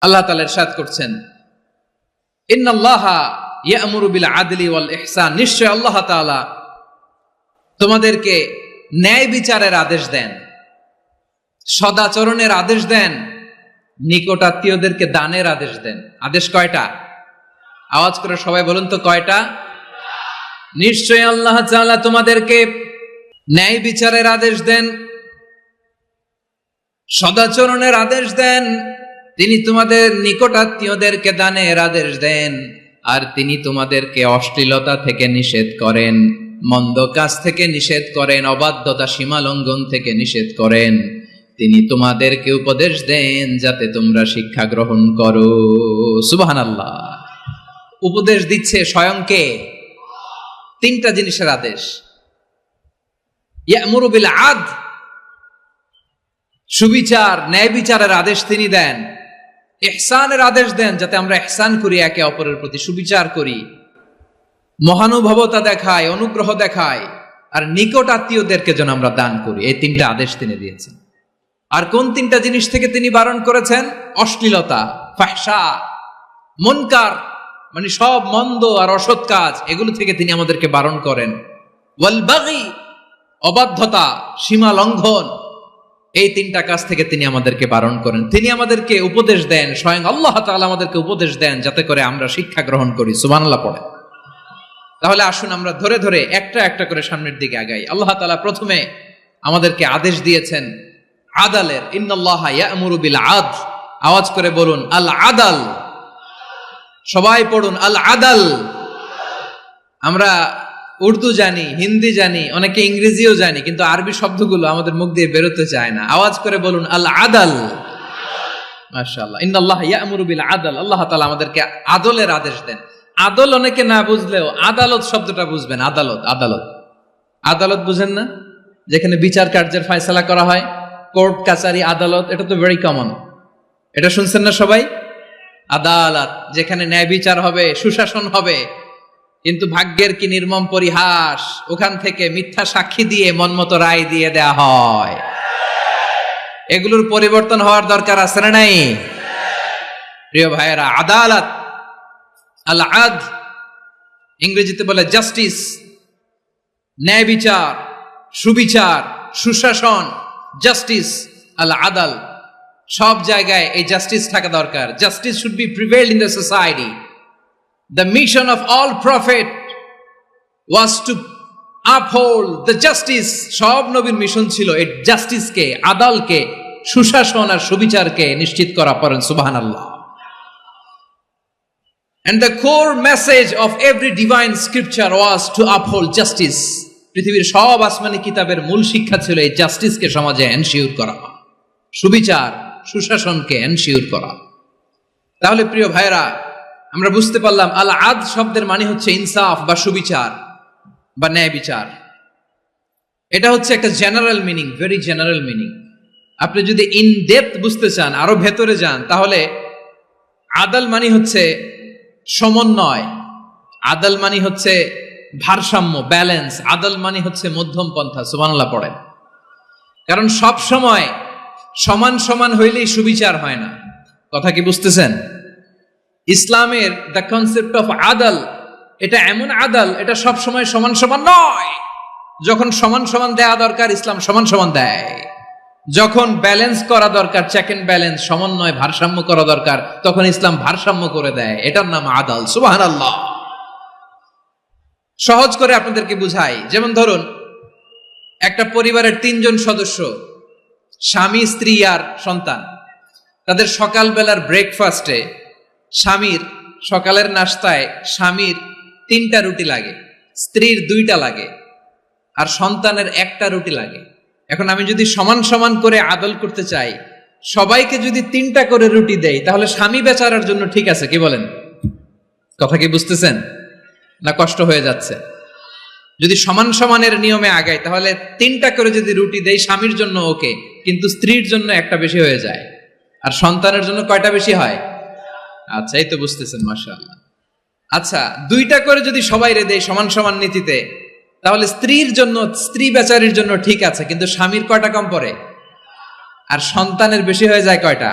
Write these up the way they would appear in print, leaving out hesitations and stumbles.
আল্লাহ তাআলা ইরশাদ করছেন, ইন্নাল্লাহা ইয়া'মুরু বিল আদলি ওয়াল ইহসান, নিশ্চয় আল্লাহ তাআলা তোমাদেরকে ন্যায় বিচারের আদেশ দেন, সদাচরণের আদেশ দেন, নিকট আত্মীয়দেরকে দানের আদেশ দেন। আদেশ কয়টা? আওয়াজ করে সবাই বলুন তো কয়টা? নিশ্চয় আল্লাহ তাআলা তোমাদেরকে ন্যায় বিচারের আদেশ দেন, সদাচরণের আদেশ দেন, তিনি তোমাদের নিকট আত্মীয়দেরকে দানের আদেশ দেন, আর তিনি তোমাদেরকে অশ্লীলতা থেকে নিষেধ করেন, মন্দ কাজ থেকে নিষেধ করেন, অবাধ্যতা সীমা লঙ্ঘন থেকে নিষেধ করেন। তিনি তোমাদেরকে উপদেশ দেন যাতে তোমরা শিক্ষা গ্রহণ করো। সুবহানাল্লাহ। উপদেশ দিচ্ছে স্বয়ং কে? তিনটা জিনিসের আদেশ। ইয়া'মুরু বিল আদল, সুবিচার ন্যায় বিচারের আদেশ তিনি দেন। ইহসানের আদেশ দেন, যাতে আমরা ইহসান করি, একে অপরের প্রতি সুবিচার করি, মহানুভবতা দেখায়, অনুগ্রহ দেখায়, আর নিকট আত্মীয়দেরকে যেন আমরা দান করি। এই তিনটা আদেশ তিনি দিয়েছেন। আর কোন তিনটা জিনিস থেকে তিনি বারণ করেছেন? অশ্লীলতা, ফাহশা, মুনকার, মানে সব মন্দ আর অসৎ কাজ, এগুলো থেকে তিনি আমাদেরকে বারণ করেন। ওয়াল বাগি, অবাধ্যতা, সীমা লঙ্ঘন, এই তিনটা কাজ থেকে তিনি আমাদেরকে বারণ করেন। তিনি আমাদেরকে উপদেশ দেন, স্বয়ং আল্লাহ তাআলা আমাদেরকে উপদেশ দেন যাতে করে আমরা শিক্ষা গ্রহণ করি। সুবহানাল্লাহ পড়ে। তাহলে আসুন আমরা ধরে ধরে একটা একটা করে সামনের দিকে আগাই। আল্লাহ তাআলা প্রথমে আমাদেরকে আদেশ দিয়েছেন আদালের। ইন্নাল্লাহা ইয়া'মুরু বিল আদল, আওয়াজ করে বলুন আল আদাল। সবাই পড়ুন আল আদাল। আমরা উর্দু জানি, হিন্দি জানি, অনেকে ইংরেজিও জানি, কিন্তু আরবি শব্দগুলো আমাদের মুখ দিয়ে বেরোতে চায় না। আওয়াজ করে বলুন আল আদাল। মাশাআল্লাহ। ইন্নাল্লাহা ইয়া'মুরু বিল আদল, আল্লাহ তাআলা আমাদেরকে আদলের আদেশ দেন। আদল অনেকে না বুঝলেও আদালত শব্দটা বুঝবেন। আদালত, আদালত, আদালত বুঝেন না? যেখানে বিচার কার্যের ফয়সালা করা হয়, কোর্ট কাচারি আদালত, এটা তো ভেরি কমন। এটা শুনছেন না সবাই? আদালত, যেখানে ন্যায় বিচার হবে, সুশাসন হবে। কিন্তু ভাগ্যের কি নির্মম পরিহাস, ওখান থেকে মিথ্যা সাক্ষী দিয়ে মনমতো রায় দিয়ে দেয়া হয়। এগুলোর পরিবর্তন হওয়ার দরকার আছে না নাই? প্রিয় ভাইয়েরা, আদালত, আল আদল, ইংরেজিতে বলে জাস্টিস, ন্যায় বিচার, সুবিচার, সুশাসন, জাস্টিস, আল আদল, সব জায়গায় এই জাস্টিস থাকা দরকার। Justice should be prevailed in the society. The mission of all prophet was to uphold the justice. সব নবীর মিশন ছিল এই জাস্টিসকে, আদালকে, সুশাসন আর সুবিচারকে নিশ্চিত করা। পড়েন সুবহানাল্লাহ। And the core message of every divine scripture was to uphold justice. পৃথিবীর সব আসমানি কিতাবের মূল শিক্ষা ছিল এই জাস্টিসকে সমাজে এনশিওর করা, সুবিচার, সুশাসনকে এনশিওর করা। তাহলে প্রিয় ভাইরা, আমরা বুঝতে পারলাম আল আদল শব্দের মানে হচ্ছে ইনসাফ বা সুবিচার বা ন্যায় বিচার। এটা হচ্ছে একটা general meaning, very general meaning. আপনি যদি ইন ডেপথ বুঝতে চান, আরো ভেতরে যান, তাহলে আদল মানে হচ্ছে সমন্বয়, আদল মানে হচ্ছে ভারসাম্য, ব্যালেন্স, আদল মানে হচ্ছে মধ্যম পন্থা। সুবহানাল্লাহ পড়েন। কারণ সব সময় সমান সমান হইলেই সুবিচার হয় না। কথা কি বুঝতেছেন? ইসলামের দ্য কনসেপ্ট অফ আদল, এটা এমন আদল, এটা সব সময় সমান সমান নয়। যখন সমান সমান দেয়া দরকার, ইসলাম সমান সমান দেয়। যখন ব্যালেন্স করা দরকার, চেক এন্ড ব্যালেন্স, সমন্বয়, ভারসাম্য করা দরকার, তখন ইসলাম ভারসাম্য করে দেয়। এটার নাম আদল। সুবহানাল্লাহ। সহজ করে আপনাদেরকে বুঝাই। যেমন ধরুন, একটা পরিবারের 3 জন সদস্য, স্বামী, স্ত্রী আর সন্তান। তাদের সকালবেলার ব্রেকফাস্টে, স্বামীর সকালের নাস্তায় স্বামীর 3টা রুটি লাগে, স্ত্রীর 2টা লাগে, আর সন্তানের 1টা রুটি লাগে। এখন আমি যদি সমান সমান করে আদল করতে চাই, সবাইকে যদি 3টা করে রুটি দেই, তাহলে স্বামী বেচারার জন্য ঠিক আছে? কি বলেন? কথা কি বুঝতেছেন না কষ্ট হয়ে যাচ্ছে? যদি সমান সমানের নিয়মে আগাই, তাহলে 3টা করে যদি রুটি দেই, স্বামীর জন্য ওকে, কিন্তু স্ত্রীর জন্য 1টা বেশি হয়ে যায়। আর সন্তানের জন্য কয়টা বেশি হয়? আচ্ছা, এই তো বুঝতেছেন, মাশাআল্লাহ। আচ্ছা, 2টা করে যদি সবাই দেয় সমান সমান নীতিতে, তাহলে স্ত্রীর জন্য, স্ত্রী বেচারির জন্য ঠিক আছে, কিন্তু স্বামীর কয়টা কম পড়ে? আর সন্তানের বেশি হয়ে যায় কয়টা?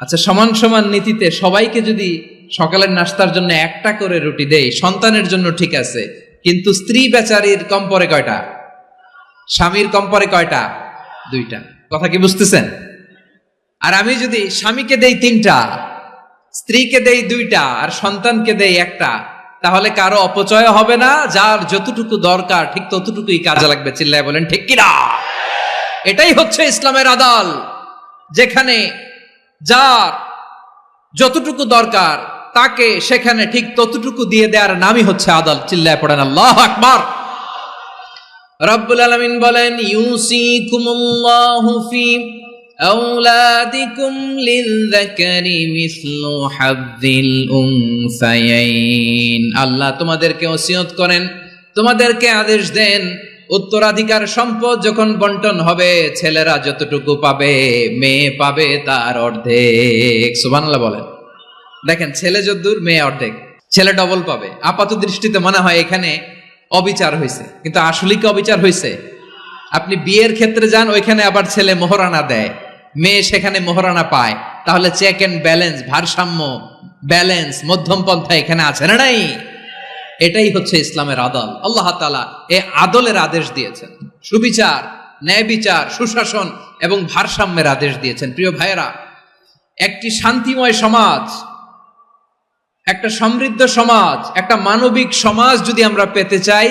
আচ্ছা, সমান সমান নীতিতে সবাইকে যদি সকালের নাস্তার জন্য একটা করে রুটি দেই, সন্তানের জন্য ঠিক আছে, কিন্তু স্ত্রী বেচারির কম পরে কয়টা, স্বামীর কম পরে কয়টা? দুইটা। কথা কি বুঝতেছেন? আর আমি যদি স্বামীকে দেই তিনটা, স্ত্রীকে দেই দুইটা, আর সন্তানকে দেই একটা, তাহলে কারো অপচয় হবে না, যার যতটুকু দরকার ঠিক ততটুকুই কাজে লাগবে। চিল্লায় বলেন ঠিক কিনা? এটাই হচ্ছে ইসলামের আদল, যেখানে যার যতটুকু দরকার তাকে সেখানে ঠিক ততটুকু দিয়ে দেওয়ার নামই হচ্ছে আদল। চিল্লায় পড়েন আল্লাহু আকবার। রব্বুল আলামিন বলেন, ইউসিকুমুল্লাহু ফি আওলাদিকুম লিযযাকারি মিসলু হাযযিল উনসায়াইন। আল্লাহ তোমাদেরকে ওসিয়ত করেন, তোমাদেরকে আদেশ দেন, উত্তরাধিকার সম্পদ যখন বন্টন হবে, ছেলেরা যতটুকু পাবে মেয়ে পাবে তার অর্ধেক। সুবহানাল্লাহ বলেন। দেখেন, ছেলে যদ্দূর মেয়ে অর্ধেক, ছেলে ডবল পাবে। আপাত দৃষ্টিতে মনে হয় এখানে অবিচার হয়েছে, কিন্তু আসলে কি অবিচার হয়েছে? আপনি বিয়ের ক্ষেত্রে যান, ওইখানে আবার ছেলে মোহরানা দেয়, মেয়ে সেখানে মোহরানা পায়, তাহলে চেক এন্ড ব্যালেন্স, ভারসাম্য, ব্যালেন্স, মধ্যম পন্থা এখানে আছে না নাই? এটাই হচ্ছে ইসলামের আদল। আল্লাহ তাআলা এই আদলের আদেশ দিয়েছেন, সুবিচার, ন্যায় বিচার, সুশাসন এবং ভারসাম্যের আদেশ দিয়েছেন। প্রিয় ভাইয়েরা, একটি শান্তিময় সমাজ, একটা সমৃদ্ধ সমাজ, একটা মানবিক সমাজ যদি আমরা পেতে চাই,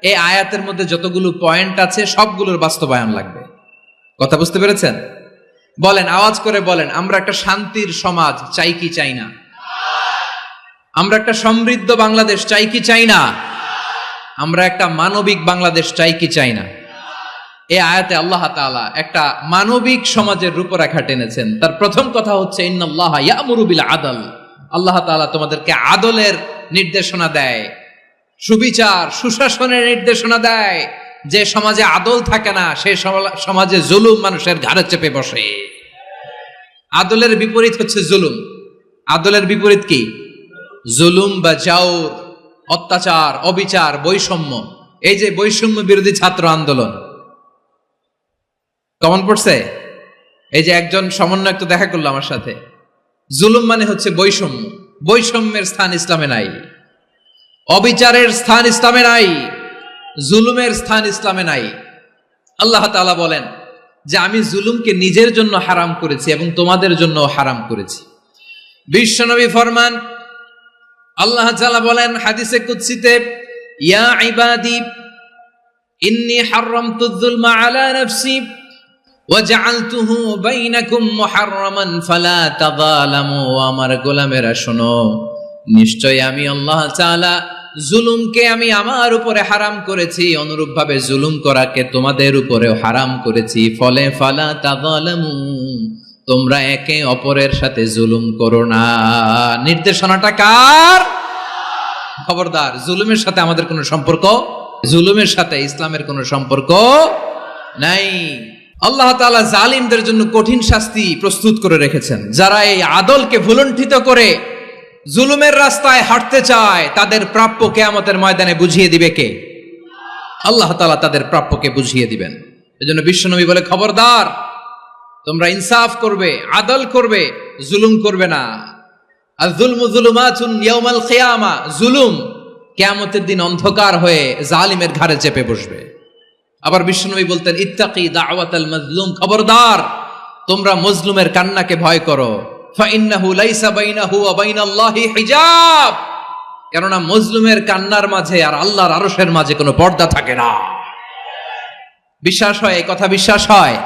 এই আয়াতের মধ্যে যতগুলো পয়েন্ট আছে সবগুলোর বাস্তবায়ন লাগবে। কথা বুঝতে পেরেছেন? বলেন, আওয়াজ করে বলেন, আমরা একটা শান্তির সমাজ চাই কি চাই না? আমরা একটা সমৃদ্ধ বাংলাদেশ চাই কি চাই না? আমরা একটা মানবিক বাংলাদেশ চাই কি চাই না? এই আয়াতে আল্লাহ তাআলা একটা মানবিক সমাজের রূপরেখা টেনেছেন। তার প্রথম কথা হচ্ছে, ইন্নাল্লাহা ইয়ামুরু বিল আদল। আল্লাহ তাআলা তোমাদেরকে আদলের নির্দেশনা দেয়, সুবিচার, সুশাসনের নির্দেশনা দেয়। যে সমাজে আদল থাকে না, সেই সমাজে জুলুম মানুষের ঘাড়ে চেপে বসে। আদলের বিপরীত হচ্ছে জুলুম। আদলের বিপরীত কি? জুলুম বা জাওর, অত্যাচার, অবিচার, বৈষম্য। এই যে বৈষম্য বিরোধী ছাত্র আন্দোলন কমন পড়ছে, এই যে একজন সমন্বয়ক তো দেখা করলো আমার সাথে। জুলুম মানে হচ্ছে বৈষম্য। বৈষম্যের স্থান ইসলামে নাই, অবিচারের স্থান ইসলামে নাই, জুলুমের স্থান ইসলামে নাই। আল্লাহ তাআলা বলেন যে আমি জুলুমকে নিজের জন্য হারাম করেছি এবং তোমাদের জন্য হারাম করেছি। বিশ্বনবী ফরমান, আল্লাহ তাআলা বলেন হাদিসে কুদসিতে, ইয়া ইবাদি ইন্নী হারামতুয যুলমা আলা নাফসি ওয়া জাআলতুহু বাইনাকুম মুহাররামান ফালা তাযালামু। আমার গোলামেরা শোনো, নিশ্চয় আমি আল্লাহ তাআলা জুলুমকে আমি আমার উপরে হারাম করেছি, অনুরূপভাবে জুলুম করাকে তোমাদের উপরেও হারাম করেছি। ফলে ফালা তাযালামু, তোমরা একে অপরের সাথে জুলুম করো না। নির্দেশনাটা কার? খবরদার, জুলুমের সাথে আমাদের কোনো সম্পর্ক, জুলুমের সাথে ইসলামের কোনো সম্পর্ক নাই। আল্লাহ তাআলা জালিমদের জন্য কঠিন শাস্তি প্রস্তুত করে রেখেছেন। যারা এই আদলকে ভুলুণ্ঠিত করে জুলুমের রাস্তায় হাঁটতে চায়, তাদের প্রাপ্য কিয়ামতের ময়দানে বুঝিয়ে দিবে কে? আল্লাহ তাআলা তাদের প্রাপ্যকে বুঝিয়ে দিবেন। এজন্য বিশ্বনবী বলে, খবরদার, তোমরা ইনসাফ করবে, আদল করবে, জুলুম করবে না। আর যুলমু যুলুমাতুন ইয়াউমাল কিয়ামা, জুলুম কিয়ামতের দিন অন্ধকার হয়ে জালিমের ঘাড়ে চেপে বসবে। আবার বিশ্বনবী বলতেন, ইত্তাকি দাওয়াতাল মাজলুম, খবরদার, তোমরা মজলুমের কান্নাকে ভয় করো। ফাইন্নাহু লাইসা বাইনাহু ওয়া বাইনাল্লাহি হিজাব, কেননা মজলুমের কান্নার মাঝে আর আল্লাহর আরশের মাঝে কোনো পর্দা থাকে না। বিশ্বাস হয়? এই কথা বিশ্বাস হয়?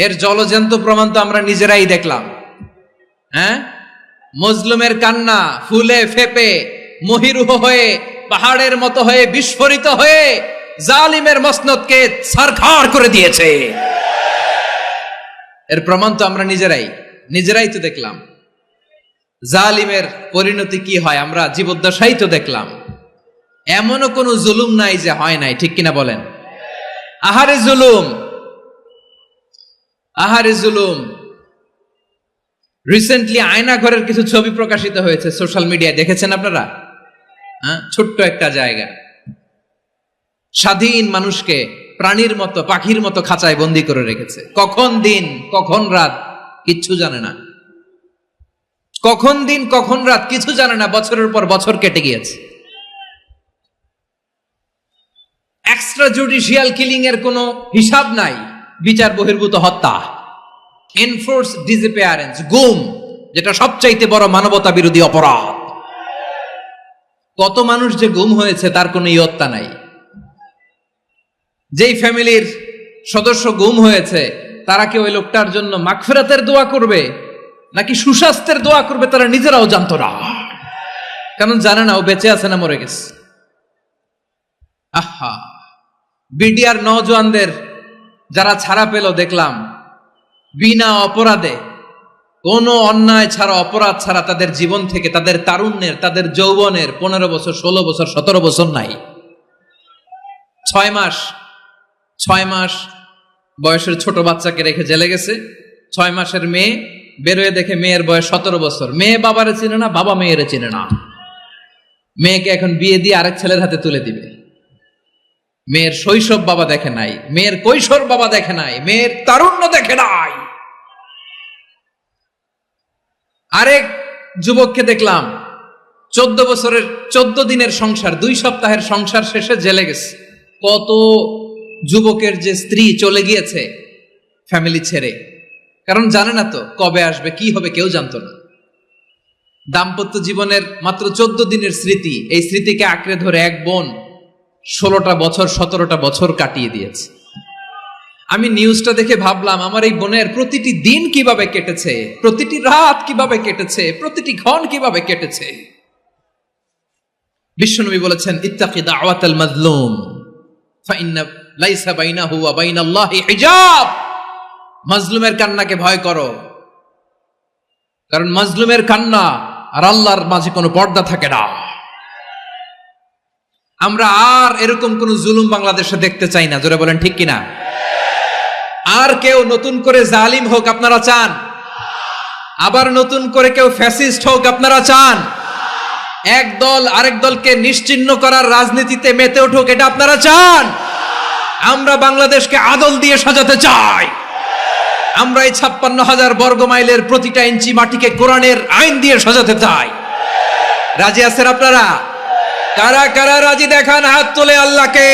এর জলজ্যান্ত প্রমাণ তো আমরা নিজেরাই দেখলাম। হ্যাঁ, মজলুমের কান্না ফুলে ফেপে মহিরুহ হয়ে, পাহাড়ের মতো হয়ে, বিস্ফোরিত হয়ে জালিমের মসনদকে ছারখাড় করে দিয়েছে। এর প্রমাণ তো আমরা নিজেরাই তো দেখলাম। জালিমের পরিণতি কি হয় আমরা জীবদ্দশাই তো দেখলাম। এমনও কোনো জুলুম নাই যে হয় নাই, ঠিক কিনা বলেন? আহারে জুলুম, আহারে জুলুম। রিসেন্টলি আয়না ঘরের কিছু ছবি প্রকাশিত হয়েছে সোশ্যাল মিডিয়ায়, দেখেছেন আপনারা? হ্যাঁ, ছোট্ট একটা জায়গা, স্বাধীন মানুষকে প্রাণীর মতো, পাখির মতো খাঁচায় বন্দী করে রেখেছে। কখন দিন কখন রাত কিচ্ছু জানে না। কখন দিন কখন রাত কিছু জানে না, বছরের পর বছর কেটে গিয়েছে। এক্সট্রা জুডিশিয়াল কিলিং এর কোনো হিসাব নাই, বিচার বহির্ভূত হত্যা, এনফোর্স ডিসঅ্যাপিয়ারেন্স, গুম, যেটা সবচাইতে বড় মানবতা বিরোধী অপরাধ। কত মানুষ যে গুম হয়েছে তার কোনো ইয়ত্তা নাই। যেই ফ্যামিলির সদস্য গুম হয়েছে তারা কি ওই লোকটার জন্য মাগফিরাতের দোয়া করবে নাকি সুস্বাস্থ্যের দোয়া করবে তারা নিজেরাও জানতো না, কারণ জানে না ও বেঁচে আছে না মরে গেছে। আহা, বিডিআর নওজোয়ানদের যারা ছাড়া পেল দেখলাম, বিনা অপরাধে, কোনো অন্যায় ছাড়া, অপরাধ ছাড়া তাদের জীবন থেকে, তাদের তারুণ্যের, তাদের যৌবনের 15 বছর, 16 বছর, 17 বছর নাই, 6 মাস বয়সের ছোট বাচ্চাকে রেখে জেলে গেছে। 6 মাসের মেয়ে বেরোয় দেখে মেয়ের বয়স 17 বছর। মেয়ে বাবারে চিনে না, বাবা মেয়েরে চিনে না। মেয়েকে এখন বিয়ে দিয়ে আরেক ছেলের হাতে তুলে দিবে। মেয়ের শৈশব বাবা দেখে নাই, মেয়ের কৈশোর বাবা দেখে নাই, মেয়ের তারুণ্য দেখে নাই। আরেক যুবককে দেখলাম 14 বছরের 14 দিনের সংসার, 2 সপ্তাহের সংসার শেষে জেলে গেছে। কত যুবকের যে স্ত্রী চলে গিয়েছে ফ্যামিলি ছেড়ে, কারণ জানে না তো কবে আসবে, কি হবে, কেউ জানতো না। দাম্পত্য জীবনের মাত্র 14 দিনের স্মৃতি, এই স্মৃতিকে আঁকড়ে ধরে এক বোন 16টা বছর, 17টা বছর কাটিয়ে দিয়েছে। আমি নিউজটা দেখে ভাবলাম, আমার এই বোনের প্রতিটি দিন কিভাবে কেটেছে, প্রতিটি রাত কিভাবে কেটেছে, প্রতিটি ক্ষণ কিভাবে কেটেছে। বিশ্বনবী বলেছেন, ইত্তাকি দাওয়াতাল মাজলুম ফাইন্না লাইসা বাইনাহু ওয়া বাইনাল্লাহি হিজাব। মাজলুমের কান্নাকে ভয় করো, কারণ মাজলুমের কান্না আর আল্লাহর মাঝে কোনো পর্দা থাকে না। আমরা আর এরকম কোন জুলুম বাংলাদেশে দেখতে চাই না, জোরে বলেন ঠিক কিনা? আর কেউ নতুন করে জালিম হোক আপনারা চান? আবার নতুন করে কেউ ফ্যাসিস্ট হোক আপনারা চান? এক দল আরেক দলকে নিশ্চিহ্ন করার রাজনীতিতে মেতে উঠুক, এটা আপনারা চান? আমরা বাংলাদেশকে আদল দিয়ে সাজাতে চাই। আমরা এই 56,000 বর্গ মাইলের প্রতিটা ইঞ্চি মাটিকে কোরআনের আইন দিয়ে সাজাতে চাই। রাজি আছেন আপনারা? কারা কারা রাজি দেখান হাত তুলে আল্লাহকে।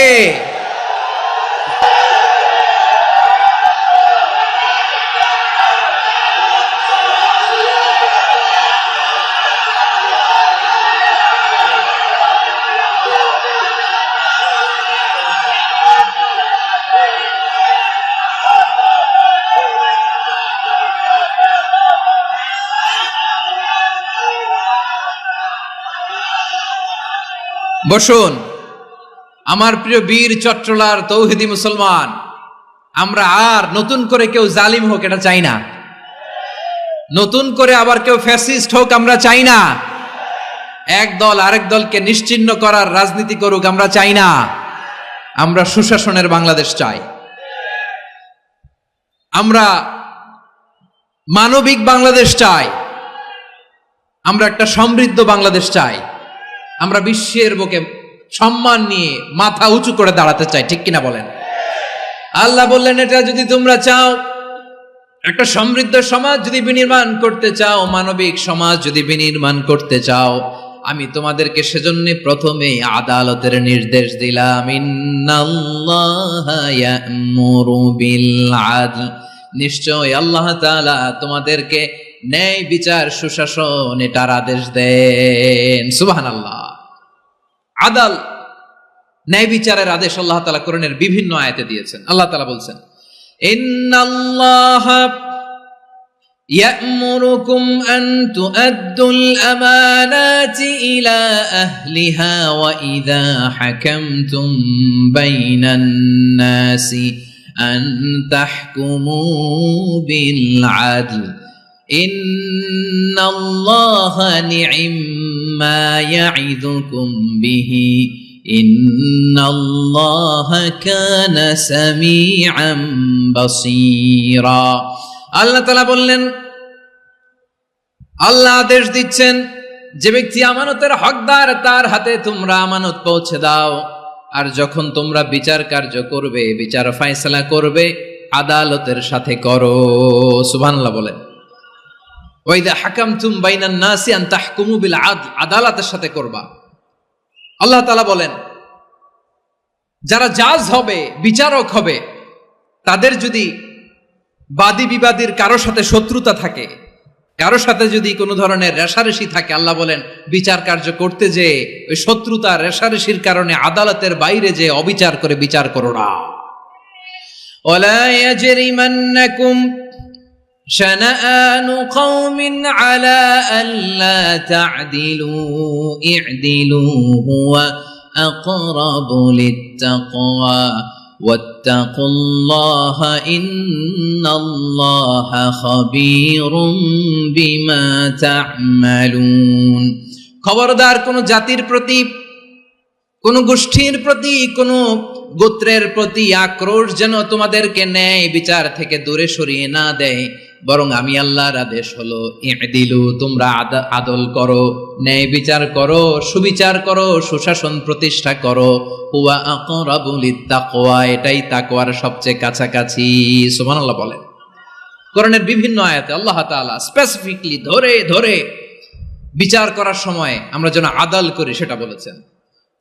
বসুন, আমার প্রিয় বীর চট্টলার তৌহিদি মুসলমান, আমরা আর নতুন করে কেউ জালিম হোক এটা চাই না, নতুন করে আবার কেউ ফ্যাসিস্ট হোক আমরা চাই না, এক দল আরেক দলকে নিশ্চিহ্ন করার রাজনীতি করুক আমরা চাই না। আমরা সুশাসনের বাংলাদেশ চাই, আমরা মানবিক বাংলাদেশ চাই, আমরা একটা সমৃদ্ধ বাংলাদেশ চাই, আমরা বিশ্বের বুকে সম্মান নিয়ে মাথা উঁচু করে দাঁড়াতে চাই, ঠিক কিনা বলেন? আল্লাহ বললেন, এটা যদি তোমরা চাও, একটা সমৃদ্ধ সমাজ যদি বিনির্মাণ করতে চাও, মানবিক সমাজ যদি বিনির্মাণ করতে চাও, আমি তোমাদেরকে সেজন্য প্রথমে আদালতের নির্দেশ দিলাম। ইন্নাল্লাহা ইয়া'মুরু বিল আদল, নিশ্চয় আল্লাহ তাআলা তোমাদেরকে ন্যায় বিচার, সুশাসন এটার আদেশ দেন। সুবহানাল্লাহ। আদাল, ন্যায় বিচারের আদেশ আল্লাহ তাআলা কোরআনের বিভিন্ন আয়াতে দিয়েছেন। আল্লাহ তাআলা বলছেন, ইন্নাল্লাহা ইয়া'মুরুকুম আন তুআদ্দুল আমানাতি ইলা আহলিহা ওয়া ইযা হাকামতুম বাইনান নাসি আন তাহকুমু বিল আদল ইন্নাল্লাহা নি'ম্মা ইয়া'iযুকুম বিহি ইন্নাল্লাহা কানা সামিআন বাসীরা। আল্লাহ তাআলা বললেন, আল্লাহ আদেশ দিচ্ছেন, যে ব্যক্তি আমানতের হকদার তার হাতে তোমরা আমানত পৌঁছে দাও, আর যখন তোমরা বিচার কার্য করবে, বিচার ফায়সালা করবে, আদালতের সাথে করো। সুবহানাল্লাহ বলেন। ওয়া ইযা হাকামতুম বাইনান নাসি আন তাহকুমু বিল আদল, আদালতের সাথে করবা। আল্লাহ তাআলা বলেন যারা জাজ হবে, বিচারক হবে, তাদের যদি বাদী বিবাদীর কারো সাথে শত্রুতা থাকে, কারো সাথে যদি কোনো ধরনের রেষারেষি থাকে, আল্লাহ বলেন বিচার কার্য করতে যে ওই শত্রুতা রেষারেষির কারণে আদালতের বাইরে যে অবিচার করে বিচার করো না। ওয়ালা ইয়াজরিমান্নাকুম শানাআনু কওমিন আলা আল্লা তা'দিলু ই'দিলু হুয়া আকরাবু লিত্তাকওয়া ওয়াত্তাকুল্লাহা ইন্নাল্লাহা খাবীরুম বিমা তা'মালুন। খবরদার কোন জাতির প্রতি, কোন গোষ্ঠীর প্রতি, কোন গোত্রের প্রতি আক্রোশ যেন তোমাদেরকে ন্যায় বিচার থেকে দূরে সরিয়ে না দেয়, বরং আমি আল্লাহর আদেশ হলো ই'দিলু, তোমরা আদল করো, ন্যায় বিচার করো, সুবিচার করো, সুশাসন প্রতিষ্ঠা করো। হুয়া আকরাবু লিত্তাকওয়া, এটাই তাকওয়ার সবচেয়ে কাছাকাছি। সুবহানাল্লাহ বলেন। কোরআনের বিভিন্ন আয়াতে আল্লাহ তাআলা স্পেসিফিকলি ধরে ধরে বিচার করার সময় আমরা যেন আদল করি সেটা বলেছেন।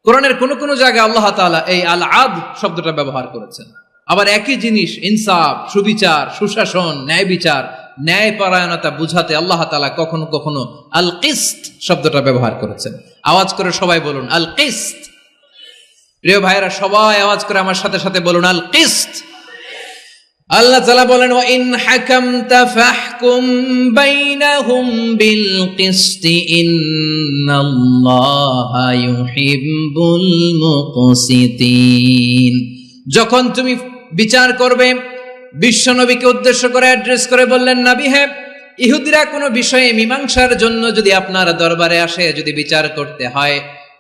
কোরআনের কোন কোন জায়গায় আল্লাহ তাআলা এই আল আদ শব্দটা ব্যবহার করেছেন। আবার একই জিনিস ইনসাফ, সুবিচার, সুশাসন, ন্যায় বিচার, ন্যায় পরায়ণতা বুঝাতে আল্লাহ তাআলা কখনো কখনো আল কিসত শব্দটা ব্যবহার করেছেন। আওয়াজ করে সবাই বলুন আল কিসত। প্রিয় ভাইরা, সবাই আওয়াজ করে আমার সাথে সাথে বলুন আল কিসত। আল্লাহ তাআলা বলেন ওয়া ইন হাকামতা ফাহকুম বাইনাহুম বিল কিসতি ইন্নাল্লাহা ইউহিব্বুল মুকসিতিন। যখন তুমি বিচার করবে, বিশ্বনবীকে উদ্দেশ্য করে অ্যাড্রেস করে বললেন, নবী হে, ইহুদিরা কোনো বিষয়ে মীমাংসার জন্য যদি আপনার দরবারে আসে, যদি বিচার করতে হয়,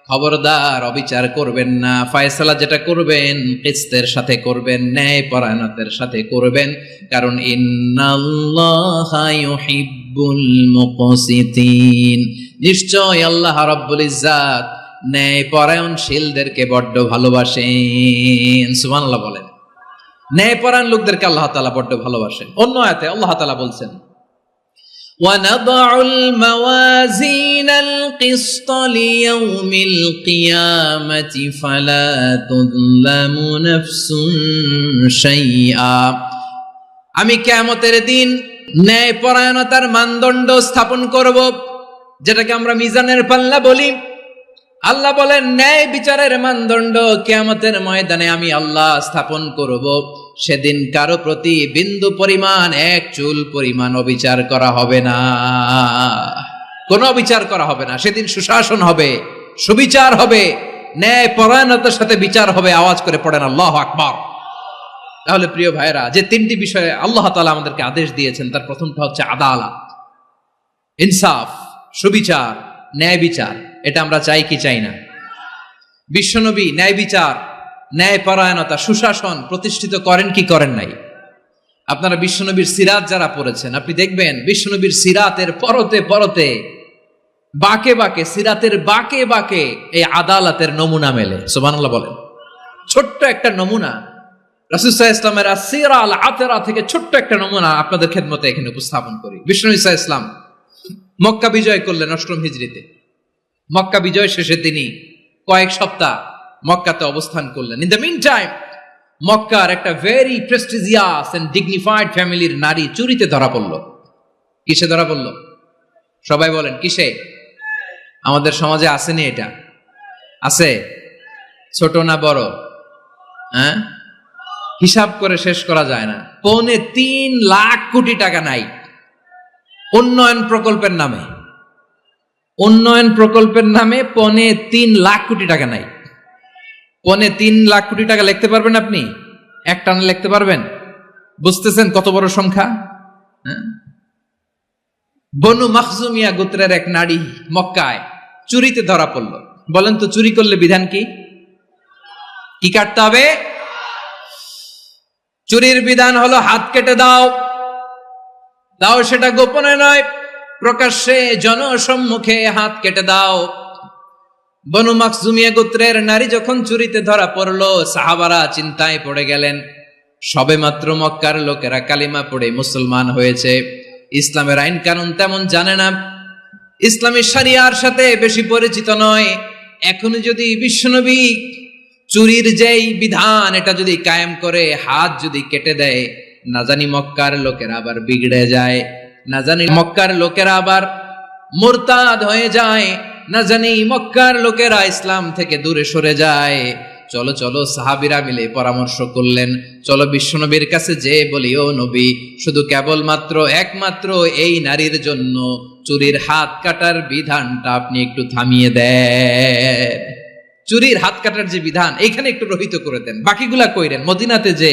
খবরদার অবিচার করবেন না। ফয়সালা যেটা করবেন কিসতের সাথে করবেন, ন্যায় পরায়ণতার সাথে করবেন, কারণ ইন্নাল্লাহা ইউহিব্বুল মুকসিতিন, নিশ্চয় আল্লাহ রাব্বুল ইজ্জাত ন্যায় পরায়ণশীলদেরকে বড্ড ভালোবাসেন। সুবহানাল্লাহ বলেন। ন্যায় পরায়ণ লোকদেরকে আল্লাহ তাআলা বড্ড ভালোবাসেন। অন্য আয়াতে আল্লাহ তাআলা বলছেন وَنَضَعُ الْمَوَازِينَ الْقِسْطَ لِيَوْمِ الْقِيَامَةِ فَلَا تُظْلَمُ نَفْسٌ شَيْئًا। আমি কিয়ামতের দিন ন্যায় পরায়ণতার মানদণ্ড স্থাপন করব, যেটাকে আমরা মিজানের পাল্লা বলি। আল্লাহ বলেন ন্যায় বিচারের মানদণ্ড কিয়ামতের ময়দানে আমি আল্লাহ স্থাপন করব। সেদিন কারো প্রতি বিন্দু পরিমাণ, এক চুল পরিমাণ অবিচার করা হবে না, কোনো অবিচার করা হবে না। সেদিন সুশাসন হবে, সুবিচার হবে, ন্যায় পরায়ণতার সাথে বিচার হবে। আওয়াজ করে পড়েন আল্লাহু আকবার। তাহলে প্রিয় ভাইরা, যে তিনটি বিষয়ে আল্লাহ তাআলা আমাদেরকে আদেশ দিয়েছেন, তার প্রথমটা হচ্ছে আদালত, ইনসাফ, সুবিচার, ন্যায় বিচার। এটা আমরা চাই কি চাই না? বিশ্বনবী ন্যায় বিচার, ন্যায় পরায়ণতা, সুশাসন প্রতিষ্ঠিত করেন কি করেন নাই? আপনারা বিশ্বনবীর সিরাত যারা পড়েছেন, আপনি দেখবেন বিশ্বনবীর সিরাতের পরতে পরতে, বাঁকে বাঁকে, সিরাতের বাঁকে বাঁকে এই আদালতের নমুনা মেলে। সুবহানাল্লাহ বলেন। ছোট্ট একটা নমুনা রাসূল সাল্লাল্লাহু আলাইহি ওয়াসাল্লামের আসসিরা আল আতরা থেকে ছোট্ট একটা নমুনা আপনাদের খেদমতে এখানে উপস্থাপন করি। বিশ্বনবী সাল্লাল্লাহু আলাইহি ওয়াসাল্লাম মক্কা বিজয় করলেন ৮ম হিজরিতে। মক্কা বিজয় শেষে তিনি কয়েক সপ্তাহ মক্কাতে অবস্থান করলেন। ইন দ্য মিন টাইম মক্কার একটা ভেরি প্রেস্টিজিয়াস এন্ড ডিগনিফাইড ফ্যামিলির নারী চুরিতে ধরা পড়ল। কিসে ধরা পড়ল? সবাই বলেন কিসে? আমাদের সমাজে আসেনি এটা? আছে? ছোট না বড়? হ্যাঁ, হিসাব করে শেষ করা যায় না। ৩.৫ লাখ কোটি টাকা নাই উন্নয়ন প্রকল্পের নামে। উন্নয়ন প্রকল্পের নামে ৩.৫ লাখ কোটি টাকা নাই। ৩.৫ লাখ কোটি টাকা লিখতে পারবেন আপনি? এক টানে লিখতে পারবেন? বুঝতেছেন কত বড় সংখ্যা? বনু মাখজুমিয়া গোত্রের এক নারী মক্কায় চুরিতে ধরা পড়ল। বলেন তো চুরি করলে বিধান কি? কি কাটতে হবে? চুরির বিধান হলো হাত কেটে দাও। দাও সেটা গোপনে নয়, প্রকাশ্যে জনসম্মুখে হাত কেটে দাও। বনু মাখজুমিয়া গোত্রের নারী যখন চুরিতে ধরা পড়লো, সাহাবারা চিন্তায় পড়ে গেলেন। সবেমাত্র মক্কার লোকেরা কালিমা পড়ে মুসলমান হয়েছে। ইসলামের আইন কানুন তেমন জানে না, ইসলামী শরিয়ার সাথে বেশি পরিচিত নয়। এখনো যদি বিশ্বনবী চুরির যেই বিধান এটা যদি কায়েম করে হাত যদি কেটে দেয়, না জানি মক্কার লোকেরা আবার বিগড়ে যায়, না জানি মক্কার লোকেরা আবার মুরতাদ হয়ে যায়, না জানি মক্কার লোকেরা ইসলাম থেকে দূরে সরে যায়। চলো চলো সাহাবীরা মিলে পরামর্শ করলেন, চলো বিশ্বনবীর কাছে যে বলি, ও নবী, শুধু কেবলমাত্র একমাত্র এই নারীর জন্য চুরির হাত কাটার বিধানটা আপনি একটু থামিয়ে দেন। চুরির হাত কাটার যে বিধান এখানে একটু রহিত করে দেন, বাকিগুলা কইরেন মদিনাতে যে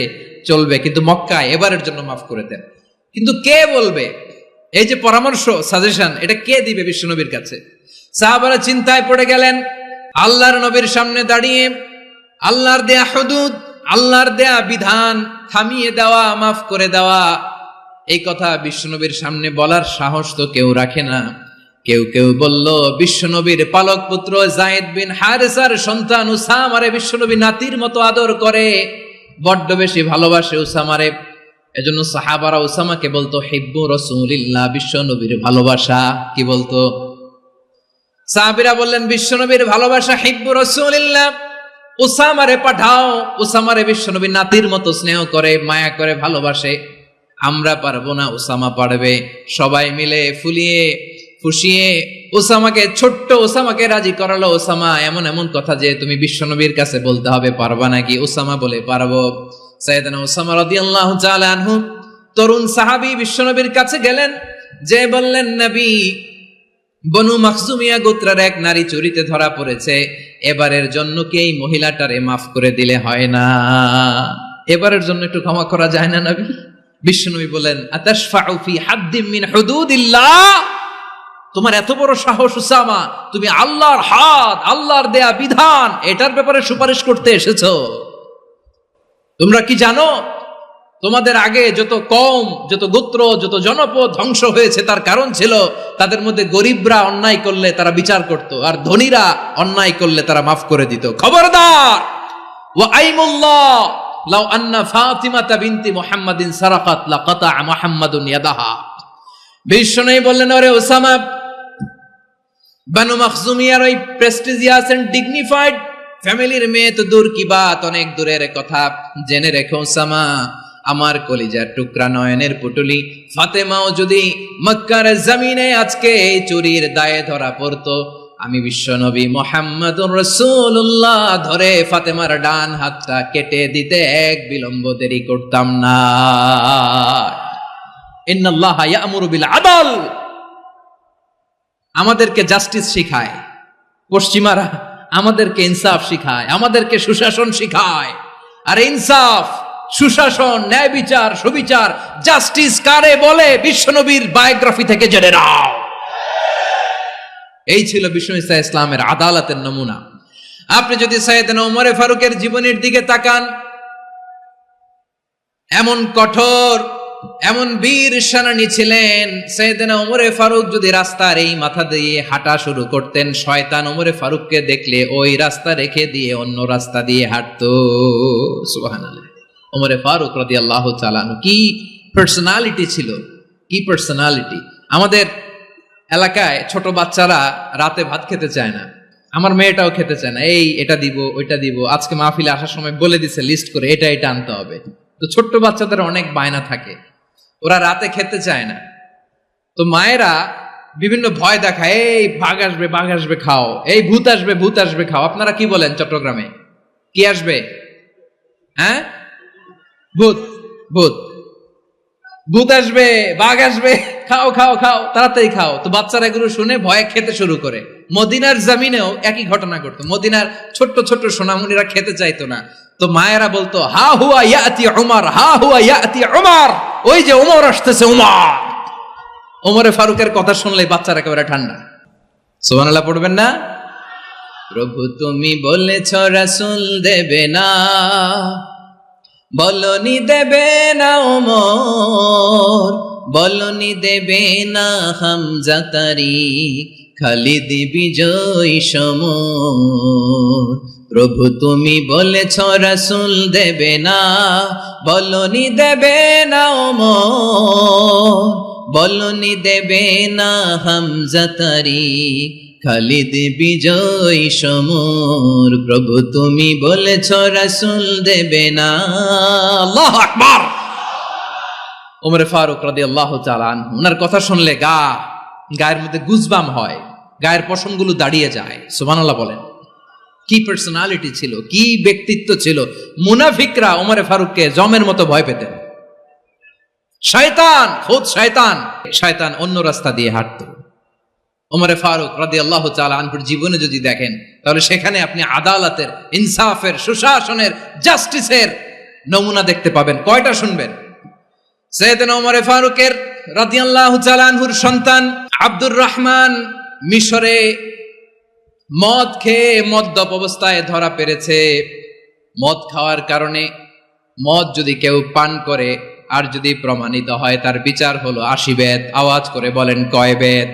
চলবে, কিন্তু মক্কায় এবারের জন্য মাফ করে দেন। কিন্তু কে বলবে? এই যে পরামর্শ, সাজেশন, এটা কে দিবে বিশ্বনবীর কাছে? সাহাবারা চিন্তায় পড়ে গেলেন। আল্লাহর নবীর সামনে দাঁড়িয়ে আল্লাহর দেয়া হুদুদ, আল্লাহর দেয়া বিধান থামিয়ে দেওয়া, মাফ করে দেওয়া, এই কথা বিশ্বনবীর সামনে বলার সাহস তো কেউ রাখে না। কেউ কেউ বলল, বিশ্বনবীর পালক পুত্র যায়েদ বিন হারেসার সন্তান উসামারে বিশ্বনবী নাতির মতো আদর করে, বড্ড বেশি ভালোবাসে উসামারে। এজন্য সাহাবারা উসামাকে বলতো হিব্বু রাসূলিল্লাহ, বিশ্বনবীর ভালোবাসা। কি বলতো? সাহাবীরা বললেন, বিশ্বনবীর ভালোবাসা হিব্বু রাসূলিল্লাহ, উসামারে পাঠাও। উসামারে বিশ্বনবী নাতির মতো স্নেহ করে, মায়া করে, ভালোবাসে। আমরা পারবো না, উসামা পারবে। সবাই মিলে ফুলিয়ে ফুসিয়ে উসামাকে, ছোট্ট উসামাকে রাজি করালো। উসামা এমন এমন কথা যে তুমি বিশ্বনবীর কাছে বলতে হবে, পারবা নাকি? উসামা বলে, পারবো। সাইয়েদনা উসামা রাদিয়াল্লাহু তাআলা আনহু তরুণ সাহাবী বিশ্বনবীর কাছে গেলেন, যে বললেন, নবী, বনু মাখজুমিয়া গোত্রের এক নারী চুরিতে ধরা পড়েছে, এবারের জন্য কি এই মহিলাটারে মাফ করে দিলে হয় না? এবারের জন্য একটু ক্ষমা করা যায় না নবী? বিশ্বনবী বলেন, আতাশফাউ ফি হাদ্দিম মিন হুদুদিল্লাহ, তোমার এত বড় সাহস উসামা, তুমি আল্লাহর হাত, আল্লাহর দেয়া বিধান, এটার ব্যাপারে সুপারিশ করতে এসেছো? তোমরা কি জানো তোমাদের আগে যত কওম, যত গোত্র, যত জনপদ ধ্বংস হয়েছে তার কারণ ছিল তাদের মধ্যে গরিবরা অন্যায় করলে তারা বিচার করত, আর ধনীরা অন্যায় করলে তারা মাফ করে দিত। খবরদার! ওয়া আইমুল্লাহ লাউ আন্না ফাতিমাতা বিনতি মুহাম্মাদিন সারাকাত লাকাতা মুহাম্মাদুন ইয়াদাহা। বিশ্বনবী বললেন, ওরে ওসামা, বানু মাখজুমিয়ার ওই প্রেস্টিজিয়াস এন্ড ডিগনিফাইড ফ্যামিলির মেয়ে তো দূর কি বাত, অনেক দূরের কথা। জেনে রেখো ওসামা, আমার কলিজার টুকরা, নয়নের পুটুলি ফাতেমাও যদি মক্কার জমিনে আজকে এই চুরির দায়ে ধরা পড়তো, আমি বিশ্বনবী মুহাম্মাদুর রাসূলুল্লাহ ধরে ফাতেমার ডান হাতটা কেটে দিতে এক বিলম্ব দেরি করতাম না। ইন্নাল্লাহা ইয়া'মুরু বিল আদল, আমাদেরকে জাস্টিস শিখায় পশ্চিমারা, আমাদেরকে ইনসাফ শিখায়, আমাদেরকে সুশাসন শিখায়। আর ইনসাফ, সুশাসন, ন্যায় বিচার, সুবিচার, জাস্টিস কারে বলে বিশ্বনবীর বায়োগ্রাফি থেকে জেনে নাও। এই ছিল বিশ্বনবী সাল্লাল্লাহু আলাইহি ইসলামের আদালতের নমুনা। আপনি যদি সাইয়েদনা ওমরে ফারুকের জীবনের দিকে তাকান, এমন কঠোর, এমন বীর সেনানী ছিলেন। সাইয়েদনা ওমরে ফারুক যদি রাস্তার এই মাথা দিয়ে হাঁটা শুরু করতেন, শয়তান ওমরে ফারুককে দেখলে ওই রাস্তা রেখে দিয়ে অন্য রাস্তা দিয়ে হাঁটতো। সুবহানাল্লাহ। ওমরে ফারুক রাদিয়াল্লাহু তাআলা আনহু কি পার্সোনালিটি ছিল, কি পার্সোনালিটি! আমাদের এলাকায় ছোট বাচ্চারা রাতে ভাত খেতে চায় না, আমার মেয়েটাও খেতে চায় না। এই এটা দিব, ওইটা দিব, আজকে মাহফিলে আসার সময় বলে দিছে লিস্ট করে এটা এটা আনতে হবে। তো ছোট্ট বাচ্চাদের অনেক বায়না থাকে, ওরা রাতে খেতে চায় না। তো মায়েরা বিভিন্ন ভয় দেখায়, এই বাঘ আসবে, বাঘ আসবে খাও, এই ভূত আসবে, ভূত আসবে খাও। আপনারা কি বলেন চট্টগ্রামে? কি আসবে? হ্যাঁ, ভূত, ভূত, ভূত আসবে, বাঘ আসবে, খাও খাও খাও, তাড়াতাড়ি খাও। তো বাচ্চারা এগুলো শুনে ভয়ে খেতে শুরু করে। মদিনার জমিনেও একই ঘটনা ঘটতো। মদিনার ছোট্ট ছোট্ট সোনামণিরা খেতে চাইতো না। তো মায়েরা বলতো, হা হুয়া ইয়াতি উমর, হা হুয়া ইয়াতি উমর, ওই যে উমর আসতেছে, উমর। ওমরে ফারুকের কথা শুনলে বাচ্চারা একেবারে ঠান্ডা। সুবহানাল্লাহ পড়বেন না? প্রভু তুমি বলেছ রাসূল দেবে না, বলনি দেবে না ওমর, বলনি দেবে না হামজা তারিক, খালিদ বিজয় সমর। প্রভু তুমি বলেছ রাসূল দেবে না, বলনি দেবে না ওমর, বলনি দেবে না হামজা তারিখ, খালিদ বিজয় সমর, প্রভু তুমি বলেছ রাসূল দেবে না। আল্লাহু আকবার। ওমর ফারুক রাদিয়াল্লাহু তাআলা আনহু, ওনার কথা শুনলে গায়ের মধ্যে গুজবাম হয়, গায়ের পশমগুলো দাঁড়িয়ে যায়। সুবহানাল্লাহ বলেন। কি পার্সোনালিটি ছিল, কি ব্যক্তিত্ব ছিল। মুনাফিকরা ওমর ফারুককে জমের মতো ভয় পেতেন। শয়তান, খুদ শয়তান অন্য রাস্তা দিয়ে হাঁটতো। ওমর ফারুক রাদিয়াল্লাহু তাআলা আনহুর জীবনে যদি দেখেন, তাহলে সেখানে আপনি আদালতের, ইনসাফের, সুশাসনের, জাস্টিসের নমুনা দেখতে পাবেন। কয়টা শুনবেন? সাইয়েদনা ওমর ফারুকের রাদিয়াল্লাহু তাআলা আনহুর সন্তান আব্দুর রহমান মিশরে মদ খেয়ে মদ্যপ অবস্থায় ধরা পড়েছে। মদ খাওয়ার কারণে, মদ যদি কেউ পান করে আর যদি প্রমাণিত হয়, তার বিচার হলো 80 বেত। আওয়াজ করে বলেন কয় বেত?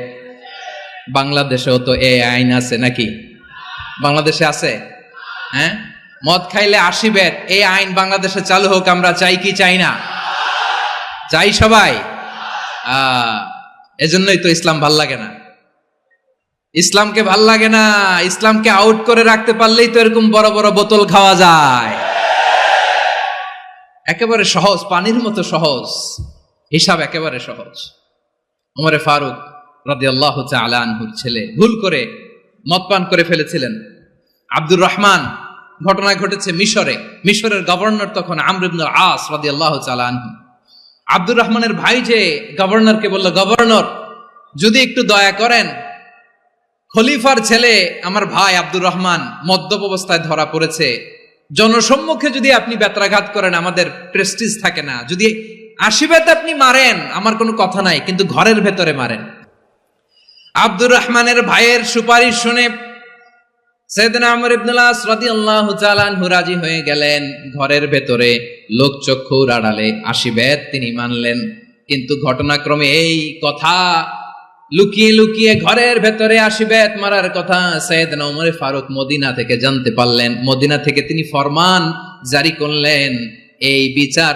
বাংলাদেশেও তো এই আইন আছে নাকি? বাংলাদেশে আছে? হ্যাঁ, মদ খাইলে 80 বেত, এই আইন বাংলাদেশে চালু হোক। আমরা চাই কি চাই না? চাই সবাই। এজন্যই তো ইসলাম ভাল লাগে না। ইসলামকে ভাল লাগে না। ইসলামকে আউট করে রাখতে পারলেই তো এরকম বড় বড় বোতল খাওয়া যায়। একেবারে সহজ, পানির মতো সহজ হিসাব, একেবারে সহজ। ওমর ফারুক রাদিয়াল্লাহু তাআলা আনহুর ছেলে ভুল করে মদ পান করে ফেলেছিলেন। আব্দুর রহমান, ঘটনা ঘটেছে মিশরে। মিশরের গভর্নর তখন আমর ইবনুল আস রাদিয়াল্লাহু তাআলা আনহু। আব্দুর রহমানের ভাই যে গভর্নরকে বলল, গভর্নর যদি একটু দয়া করেন, খলিফার ছেলে আমার ভাই আব্দুর রহমান মদ্যপ অবস্থায় ধরা পড়েছে, জনসম্মুখে যদি আপনি বেত্রাঘাত করেন আমাদের প্রেস্টিজ থাকে না, যদি 80 বেত আপনি মারেন আমার কোনো কথা নাই, কিন্তু ঘরের ভেতরে মারেন। আব্দুর রহমানের ভাইয়ের সুপারিশ শুনে সাইয়েদনা আমর ইবনুল আস রাদিয়াল্লাহু তাআলা আনহু রাজি হয়ে গেলেন। ঘরের ভেতরে লোকচক্ষুর আড়ালে 80 বেত তিনি মানলেন। কিন্তু ঘটনাক্রমে এই কথা লুকিয়ে লুকিয়ে ঘরের ভেতরে 80 বেত মারার কথা সাইয়েদনা ওমর ফারুক মদিনা থেকে জানতে পারলেন। মদিনা থেকে তিনি ফরমান জারি করলেন, এই বিচার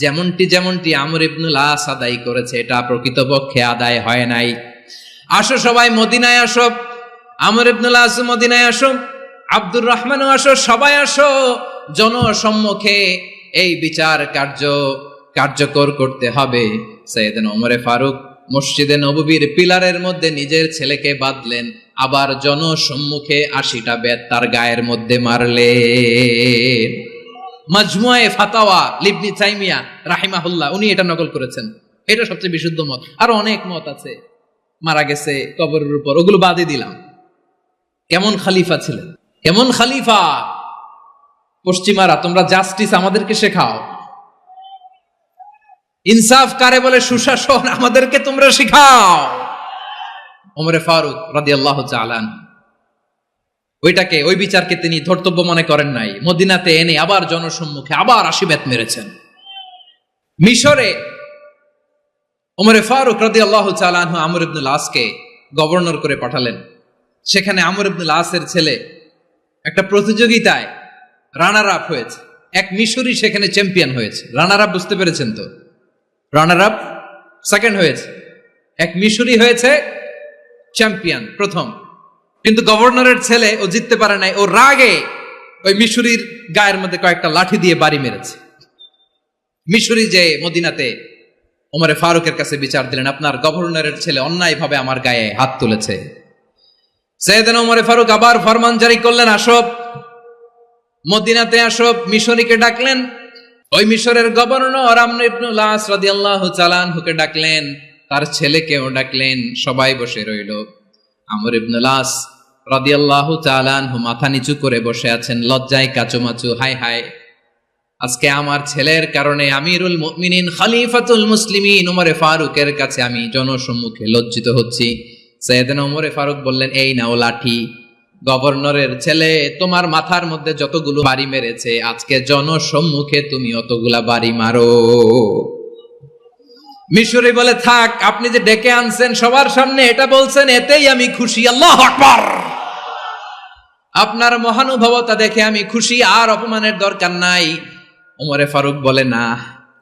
যেমনটি আমর ইবনুল আস আদায় করেছে, এটা প্রকৃতপক্ষে আদায় হয় নাই। আসো সবাই মদিনায় আসো, আমর ইবনুল আস মদিনায় আসো, আব্দুর রহমানও আসো, সবাই আসো, জনসম্মুখে এই বিচার কার্যকর করতে হবে। সাইয়েদনা ওমর ফারুক মসজিদে নববীর পিলারের মধ্যে নিজের ছেলেকে বাঁধলেন, আবার জনসম্মুখে 80টা বেত তার গায়ের মধ্যে মারলেন। মাজমুয়ে ফাতাওয়া ইবনে তাইমিয়া রাহিমাহুল্লাহ উনি এটা নকল করেছেন। এটা সবচেয়ে বিশুদ্ধ মত। আরো অনেক মত আছে, মারা গেছে কবরের উপর, ওগুলো বাদই দিলাম। কেমন খলিফা ছিলেন, কেমন খলিফা! পশ্চিমারা তোমরা জাস্টিস আমাদেরকে শেখাও, ইনসাফ কারে বলে, সুশাসন আমাদেরকে তোমরা শেখাও। ওমর ফারুক রাদিয়াল্লাহু তাআলা ওই বিচারকে তিনি ধর্তব্য মনে করেন নাই। মদিনাতে এনে আবার জনসম্মুখে আবার 80 বেত মেরেছেন। মিশরে ওমর ফারুক রাদিয়াল্লাহু তাআলা আনহু আমর ইবনুল আসকে গভর্নর করে পাঠালেন। সেখানে আমর ইবনুল আসের ছেলে একটা প্রতিযোগিতায় রানার আপ হয়েছে। এক মিশরি সেখানে চ্যাম্পিয়ন হয়েছে। রানার আপ বুঝতে পেরেছেন তো? রানার আপ সেকেন্ড হয়েছে, এক মিশরি হয়েছে চ্যাম্পিয়ন প্রথম। কিন্তু গভর্নরের ছেলে ও জিততে পারে নাই। ও রাগে ওই মিশরির গায়ের মধ্যে কয়েকটা লাঠি দিয়ে বাড়ি মেরেছে। মিশরি যে মদিনাতে ওমর ফারুকের কাছে বিচার দিলেন, আপনার গভর্নরের ছেলে অন্যায়ভাবে আমার গায়ে হাত তুলেছে। সাইয়েদনা ওমর ফারুক আবার ফরমান জারি করলেন, আসো মদিনাতে আসো। মিশরীকে ডাকলেন। ওই মিশরের গভর্নর আমর ইবনুল আস রাদিয়াল্লাহু তাআলা আনহুকে ডাকলেন, তার ছেলেকেও ডাকলেন। সবাই বসে রইল। আমর ইবনুল আস রাদিয়াল্লাহু তাআলা আনহু মাথা নিচু করে বসে আছেন, লজ্জায় কাচুমাচু। হায় হায়, আজকে আমার ছেলের কারণে আমিরুল মুমিনিন খলিফাতুল মুসলিমিন ওমর ফারুকের কাছে আমি জনসম্মুখে লজ্জিত হচ্ছি। সাইয়েদনা ওমর ফারুক বললেন, এই নাও লাঠি, গভর্নরের ছেলে তোমার মাথার মধ্যে যতগুলো বাড়ি মেরেছে, আজকে জনসম্মুখে তুমি অতগুলা বাড়ি মারো। মিশরি বলে, থাক, আপনি যে ডেকে আনছেন সবার সামনে এটা বলছেন, এতেই আমি খুশি। আল্লাহু আকবার! আপনার মহানুভবতা দেখে আমি খুশি, আর অপমানের দরকার নাই। ওমর ফারুক বলে, না,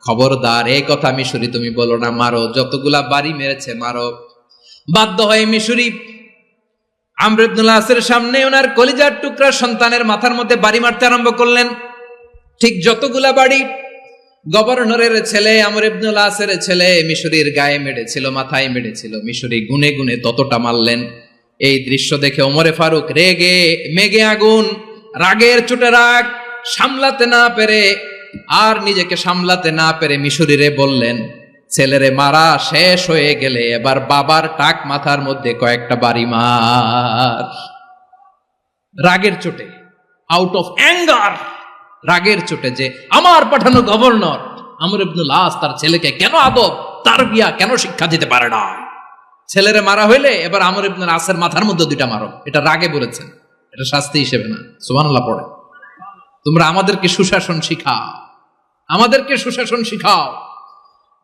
খবরদার এই কথা মিশরি তুমি বলো না, মারো, যতগুলা বাড়ি মেরেছে মারো। বাধ্য হয়ে মিশরি আমর ইবনুল আসের সামনে ওনার কলিজার টুকরা সন্তানের মাথার মধ্যে বাড়ি মারতে আরম্ভ করলেন। ঠিক যতগুলা বাড়ি গভর্নরের ছেলে আমর ইবনুল আসের ছেলে মিশরির গায়ে মেরেছিল, মাথায় মেরেছিল, মিশরি গুনে গুনে ততটা মারলেন। এই দৃশ্য দেখে ওমরে ফারুক রেগে মেগে আগুন, রাগের চোটে রাগ সামলাতে না পেরে আর নিজেকে সামলাতে না পেরে মিশরিরে বললেন, ছেলেরে মারা শেষ হয়ে গেলে এবার বাবার টাক মাথার মধ্যে কয়েকটা বাড়ি মার। রাগের চোটে, আউট অফ অ্যাঙ্গার, রাগের চোটে যে আমার পাঠানো গভর্নর আমর ইবনুল আস তার ছেলেকে কেন আদব তারবিয়া কেন শিক্ষা দিতে পারে না, ছেলেরে মারা হইলে এবার আমর ইবনুল আসের মাথার মধ্যে দুইটা মারো। এটা রাগে বলেছেন, এটা শাস্তি হিসেবে না। সুবহানাল্লাহ পড়ে। তোমরা আমাদেরকে সুশাসন শিখাও, আমাদেরকে সুশাসন শিখাও।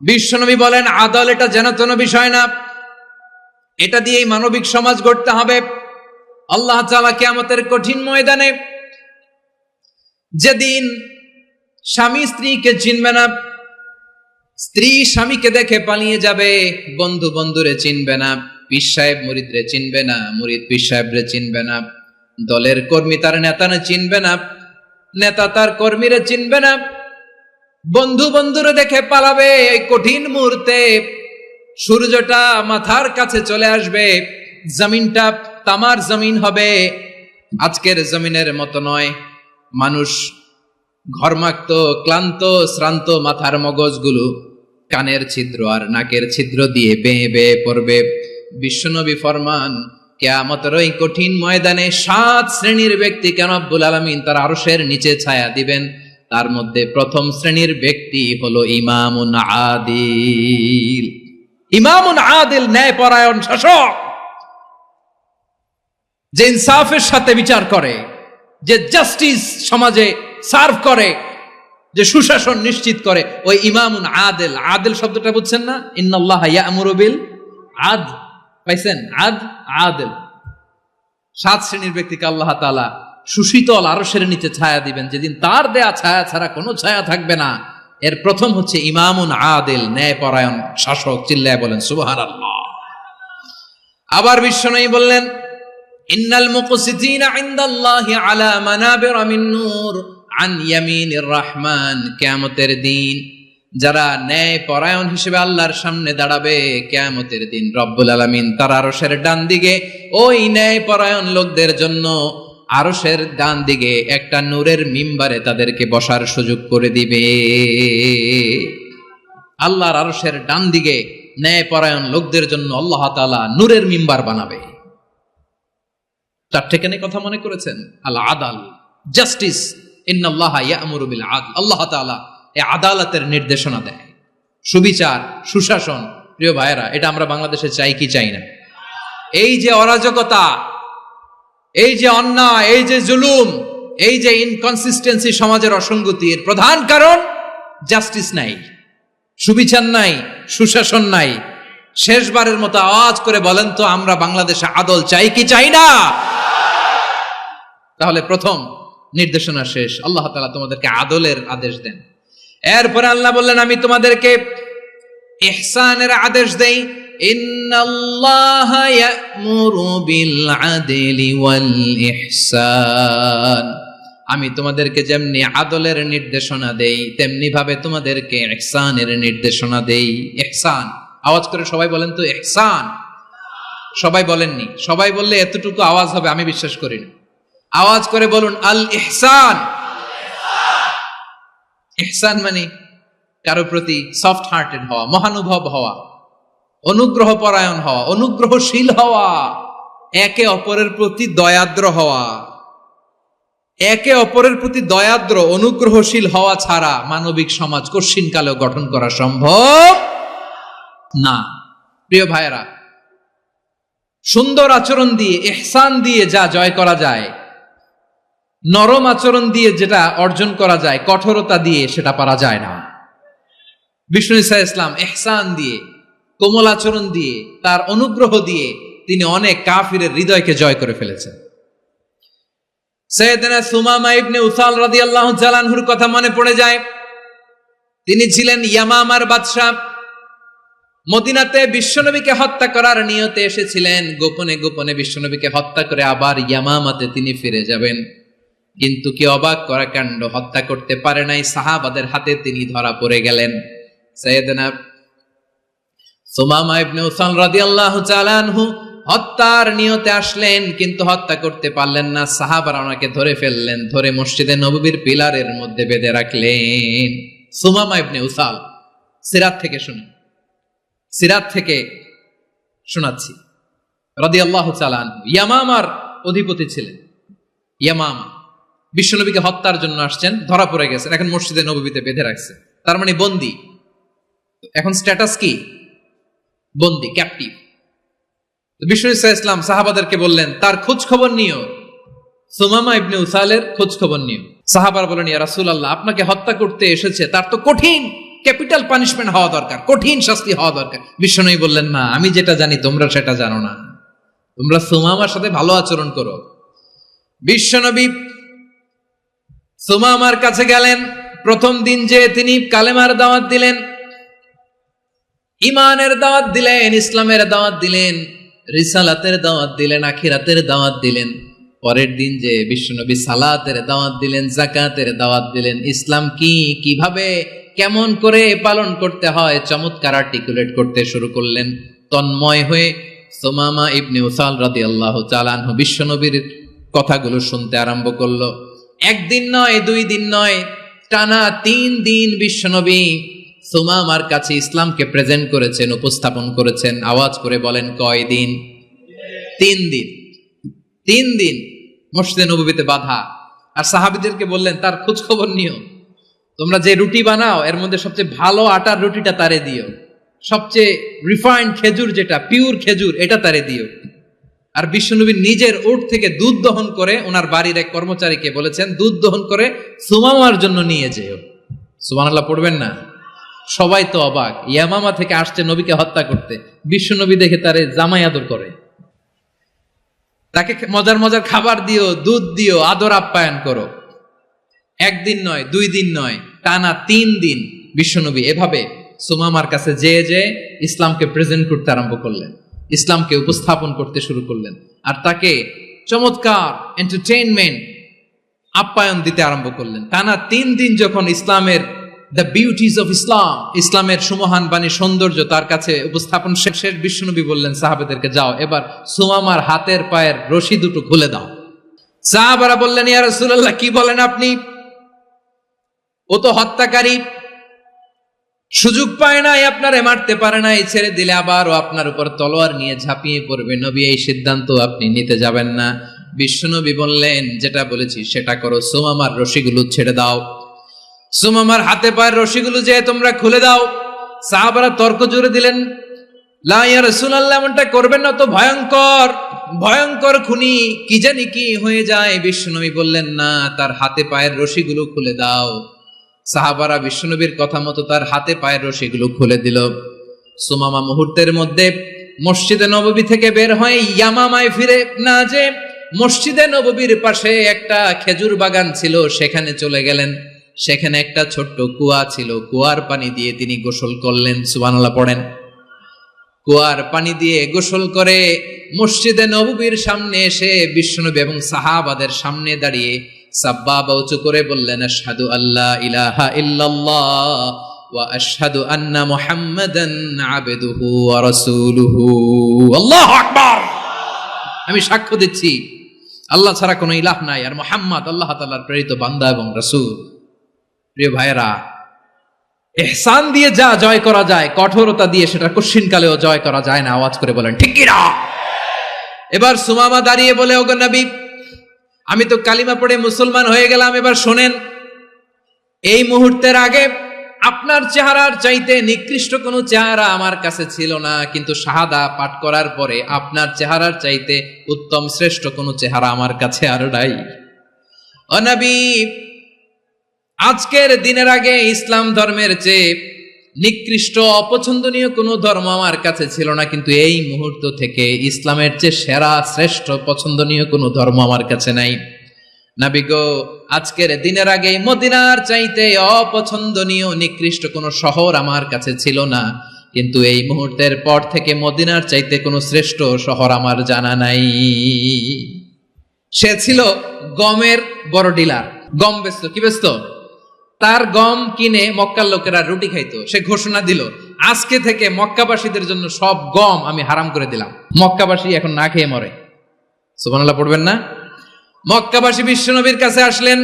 বিশ্বনবী বলেন আদল এটা যেন তেন বিষয় না, এটা দিয়েই মানবিক সমাজ গড়তে হবে। আল্লাহ তাআলা কিয়ামতের কঠিন ময়দানে যেদিন স্বামী স্ত্রীকে চিনবে না, স্ত্রী স্বামীকে দেখে পালিয়ে যাবে, বন্ধু বন্ধুরে চিনবে না, পীর সাহেব মুরিদরে চিনবে না, মুরিদ পীর সাহেবরে চিনবে না, দলের কর্মী তার নেতারে চিনবে না, নেতা তার কর্মীরে চিনবে না, বন্ধু বন্ধুরে দেখে পালাবে। এই কঠিন মুহূর্তে সূর্যটা মাথার কাছে চলে আসবে, জমিনটা তামার জমিন হবে, আজকের জমিনের মতো নয়। মানুষ ঘর্মাক্ত ক্লান্ত শ্রান্ত মাথার মগজগুলো কানের ছিদ্র আর নাকের ছিদ্র দিয়ে বেয়ে বেয়ে পড়বে। বিশ্বনবী ফরমান কিয়ামতের ওই কঠিন ময়দানে 7 শ্রেণীর ব্যক্তিকে রব্বুল আলামিন তার আরশের নিচে ছায়া দিবেন। তার মধ্যে প্রথম শ্রেণীর ব্যক্তি হলো ইমামুন আদিল। ইমামুন আদিল, ন্যায়পরায়ণ শাসক, যে ইনসাফের সাথে বিচার করে, যে জাস্টিস সমাজে সার্ভ করে, যে সুশাসন নিশ্চিত করে, ওই ইমামুন আদিল। আদিল শব্দটা বুঝছেন না? ইন্নাল্লাহা ইয়া'মুরু বিল আদল, পাইছেন? আদিল। 7 শ্রেণীর ব্যক্তিকে আল্লাহ তাআলা সুশীতল আরশের নিচে ছায়া দিবেন, যেদিন তার দেয়া ছায়া ছাড়া কোনো ছায়া থাকবে না। এর প্রথম হচ্ছে ইমামুন আদিল, ন্যায়পরায়ণ শাসক। চিল্লায় বলেন সুবহানাল্লাহ। আবার বিশ্বনবী বললেন ইন্নাল মুকসিতিনা ইনদাল্লাহি আলা মানাবিরা মিন নূর আন ইয়ামিনির রহমান। কিয়ামতের দিন যারা ন্যায়পরায়ণ হিসেবে আল্লাহর সামনে দাঁড়াবে, কিয়ামতের দিন রব্বুল আলামিন তার আরশের ডান দিকে ওই ন্যায়পরায়ণ লোকদের জন্য আরশের ডান দিকে একটা নূরের মিম্বারে তাদেরকে বসার সুযোগ করে দিবে। আল্লাহর আরশের ডান দিকে ন্যায়পরায়ণ লোকদের জন্য আল্লাহ তাআলা নূরের মিম্বার বানাবে। 4টে কেন কথা মনে করেছেন? আল আদাল, জাস্টিস। ইন্নাল্লাহা ইয়া'মুরু বিল আদল। আল্লাহ তাআলা এই আদালতের নির্দেশনা দেয়, সুবিচার, সুশাসন। প্রিয় ভাইয়েরা, এটা আমরা বাংলাদেশে চাই কি চাই না? এই যে অরাজকতা, এই যে অন্যায়, এই যে জুলুম, এই যে ইনকনসিস্টেন্সি, সমাজের অসঙ্গতি, এর প্রধান কারণ জাস্টিস নাই, সুবিচার নাই, সুশাসন নাই। শেষবারের মতো আওয়াজ করে বলেন তো, আমরা বাংলাদেশে আদল চাই কি চাই না? তাহলে প্রথম নির্দেশনা শেষ। আল্লাহ তাআলা তোমাদেরকে আদলের আদেশ দেন। এরপরে আল্লাহ বললেন আমি তোমাদেরকে ইহসানের আদেশ দেই। ইন্নাল্লাহা ইয়া'মুরু বিল আদলি ওয়াল ইহসান। আমি তোমাদেরকে যেমনি আদলের নির্দেশনা দেই, তেমনি ভাবে তোমাদেরকে ইহসানের নির্দেশনা দেই। ইহসান, আওয়াজ করে সবাই বলেন তো ইহসান। সবাই বলেননি, সবাই বললে এতটুকু আওয়াজ হবে আমি বিশ্বাস করি না। আওয়াজ করে বলুন আল ইহসান। ইহসান মানে কারো প্রতি সফট হার্টেড হওয়া, মহানুভব হওয়া, অনুগ্রহ পরায়ণ হওয়া, অনুগ্রহশীল হওয়া, একে অপরের প্রতি দয়াদ্র হওয়া। একে অপরের প্রতি দয়াদ্র অনুগ্রহশীল হওয়া ছাড়া মানবিক সমাজ কঠিনকালেও গঠন করা সম্ভব না। প্রিয় ভাইয়েরা, সুন্দর আচরণ দিয়ে, ইহসান দিয়ে যা জয় করা যায়, নরম আচরণ দিয়ে যেটা অর্জন করা যায়, কঠোরতা দিয়ে সেটা পারা যায় না। বিষ্ণু ঈসা ইসলাম ইহসান দিয়ে, কোমল আচরণ দিয়ে, তার অনুগ্রহ দিয়ে তিনি অনেক কাফিরের হৃদয়কে জয় করে ফেলেছেন। সাইয়েদনা সুমামা ইবনে উসাল রাদিয়াল্লাহু তাআলা আনহুর কথা মনে পড়ে যায়। তিনি ছিলেন ইয়ামামার বাদশা। মদিনাতে বিশ্বনবীকে হত্যা করার নিয়তে এসেছিলেন, গোপনে গোপনে বিশ্বনবীকে হত্যা করে আবার ইয়ামামাতে তিনি ফিরে যাবেন। কিন্তু কি অবাক করা কাণ্ড, হত্যা করতে পারে নাই, সাহাবাদের হাতে তিনি ধরা পড়ে গেলেন। সাইয়েদনা সুমামা ইবনে উসাল রাদিয়াল্লাহু তাআলা আনহু হত্যার নিয়তে আসলেন, কিন্তু হত্যা করতে পারলেন না। সাহাবারা ওনাকে ধরে ফেললেন, ধরে মসজিদে নববীর পিলারের মধ্যে বেঁধে রাখলেন। সুমামা ইবনে উসাল, সিরাত থেকে শুনুন, সিরাত থেকে শোনাচ্ছি। রাদিয়াল্লাহু তাআলা আনহু ইয়ামামার অধিপতি ছিলেন। ইয়ামামা বিশ্বনবীকে হত্যার জন্য আসছেন, ধরা পড়ে গেছেন, এখন মসজিদে নববীতে বেঁধে রাখছে, তার মানে বন্দী। এখন স্ট্যাটাস কি? বন্দী, ক্যাপটিভ। বিষ্ণু ইসলাম সাহাবাদেরকে বললেন তার খোঁজ খবর নিও, সুমামা ইবনে উসালের খোঁজ খবর নিও। সাহাবারা বলেন, ইয়া রাসূলুল্লাহ, আপনাকে হত্যা করতে এসেছে, তার তো কঠিন ক্যাপিটাল পানিশমেন্ট হওয়া দরকার, কঠিন শাস্তি হওয়া দরকার। বিষ্ণু বললেন, না, আমি যেটা জানি তোমরা সেটা জানো না, তোমরা সুমামার সাথে ভালো আচরণ করো। বিশ্বনবী সুমামার কাছে গেলেন। প্রথম দিন যে তিনি কালেমার দাওয়াত দিলেন, ঈমানের দাওয়াত দিলেন, ইসলামের দাওয়াত দিলেন, রিসালাতের দাওয়াত দিলেন, আখিরাতের দাওয়াত দিলেন। পরের দিন যে বিশ্বনবী সালাতের দাওয়াত দিলেন, যাকাতের দাওয়াত দিলেন, ইসলাম কি, কিভাবে, কেমন করে পালন করতে হয় চমৎকার আর্টিকুলেট করতে শুরু করলেন। তন্ময় হয়ে সুমামা ইবনে উসাল রাদিয়াল্লাহু তাআলা আনহু বিশ্বনবীর কথাগুলো শুনতে আরম্ভ করলো। একদিন নয়, 2 দিন নয়, টানা 3 দিন বিশ্বনবী সুমামার কাছে ইসলামকে প্রেজেন্ট করেছেন, উপস্থাপন করেছেন। আওয়াজ করে বলেন, কয় দিন? 3 দিন। 3 দিন মসজিদে নববীতে বাঁধা। আর সাহাবীদেরকে বললেন তার খোঁজ খবর নিও, তোমরা যে রুটি বানাও এর মধ্যে সবচেয়ে ভালো আটার রুটিটা তারে দিও, সবচেয়ে রিফাইন্ড খেজুর, যেটা পিওর খেজুর, এটা তারে দিও। আর বিশ্বনবী নিজের উট থেকে দুধ দহন করে ওনার বাড়ির এক কর্মচারীকে বলেছেন, দুধ দহন করে সুমামার জন্য নিয়ে যেও। সুবহানাল্লাহ পড়বেন না? সবাই তো অবাক, ইয়ামামা থেকে আসছে নবীকে হত্যা করতে, বিশ্বনবী দেখে তারে জামাই আদর করে, তাকে মজার মজার খাবার দিও, দুধ দিও, আদর আপ্যায়ন করো। 1 দিন নয়, 2 দিন নয়, টানা 3 দিন বিশ্বনবী এভাবে সুমামার কাছে যে ইসলামকে প্রেজেন্ট করতে আরম্ভ করলেন, ইসলামকে উপস্থাপন করতে শুরু করলেন। আর তাকে চমৎকার এন্টারটেইনমেন্ট, আপ্যায়ন দিতে আরম্ভ করলেন। টানা 3 দিন যখন ইসলামের দ্য বিউটিজ অফ ইসলাম, ইসলামের সুমহান বাণী, সৌন্দর্য তার কাছে উপস্থাপন শেষ, বিশ্বনবী বললেন সাহাবাদেরকে, যাও এবার সুমামার হাতের পায়ের রশি দুটো খুলে দাও। সাহাবারা বললেন, ইয়া রাসূলুল্লাহ, কি বলেন আপনি? ও তো হত্যাকারী, সুযোগ পায় নাই, আপনারে মারতে পারে নাই, ছেড়ে দিলে আবার ও আপনার উপর তলোয়ার নিয়ে ঝাঁপিয়ে পড়বে। নবী, এই সিদ্ধান্ত আপনি নিতে যাবেন না। বিশ্বনবী বললেন, যেটা বলেছি সেটা করো, সুমামার রশিগুলো ছেড়ে দাও, সুমামার হাতে পায়ের রশিগুলো যে তোমরা খুলে দাও। সাহাবারা তর্ক জুড়ে দিলেন, লা ইয়া রাসূলুল্লাহ, এমনটা করবেন না, তো ভয়ঙ্কর ভয়ঙ্কর খুনি, কি জানি কি হয়ে যায়। বিশ্বনবী বললেন, না, তার হাতে পায়ের রশিগুলো খুলে দাও। সাহাবারা বিশ্বনবীর কথা মতো তার হাতে পায়ের রশিগুলো খুলে দিল। সুমামা মুহূর্তের মধ্যে মসজিদে নববী থেকে বের হয়ে ইয়ামামায় ফিরে না যে মসজিদে নববীর পাশে একটা খেজুর বাগান ছিল, সেখানে চলে গেলেন। সেখানে একটা ছোট্ট কুয়া ছিল, কুয়ার পানি দিয়ে তিনি গোসল করলেন। সুবহানাল্লাহ পড়েন। কুয়ার পানি দিয়ে গোসল করে মসজিদে নববীর সামনে এসে বিশ্বনবী এবং সাহাবাদের সামনে দাঁড়িয়ে সাব্বাবা উঁচু করে বললেন, আশহাদু আল্লা ইলাহা ইল্লাল্লাহ ওয়া আশহাদু আন্না মুহাম্মাদান আবদুহু ওয়া রাসূলুহু। আল্লাহু আকবার। আমি সাক্ষ্য দিচ্ছি আল্লাহ ছাড়া কোনো ইলাহ নাই, আর মুহাম্মদ আল্লাহ তাআলার প্রেরিত বান্দা এবং রাসূল। প্রিয় ভাইয়েরা, ইহসান দিয়ে যা জয় করা যায়, কঠোরতা দিয়ে সেটা কঠিনকালেও জয় করা যায় না। আওয়াজ করে বলেন ঠিক কি না? এবার সুমামা দাঁড়িয়ে বলে, ওগো নবী, আমি তো কালিমা পড়ে মুসলমান হয়ে গেলাম, এবার শোনেন, এই মুহূর্তের আগে আপনার চেহারার চাইতে নিকৃষ্ট কোনো চেহারা আমার কাছে ছিল না, কিন্তু শাহাদা পাঠ করার পরে আপনার চেহারার চাইতে উত্তম শ্রেষ্ঠ কোনো চেহারা আমার কাছে আর নাই। ও নবী, আজকের দিনের আগে ইসলাম ধর্মের চেয়ে নিকৃষ্ট অপছন্দনীয় কোনো ধর্ম আমার কাছে ছিল না, কিন্তু এই মুহূর্ত থেকে ইসলামের চেয়ে সেরা শ্রেষ্ঠ পছন্দনীয় কোনো ধর্ম আমার কাছে নাই। নবী গো, আজকের দিনের আগে মদিনার চাইতে অপছন্দনীয় নিকৃষ্ট কোনো শহর আমার কাছে ছিল না, কিন্তু এই মুহূর্তের পর থেকে মদিনার চাইতে কোনো শ্রেষ্ঠ শহর আমার জানা নাই। সে ছিল গমের বড় ডিলার, গম বেচত। কি বেচত? তার গম কিনে মক্কার লোকেরা রুটি খাইতো। সে ঘোষণা দিল, আজকে থেকে মক্কাবাসীদের জন্য সব গম আমি হারাম করে দিলাম, মক্কাবাসী এখন না খেয়ে মরে। সুবহানাল্লাহ পড়বেন না? মক্কাবাসী বিশ্বনবীর কাছে আসলেন,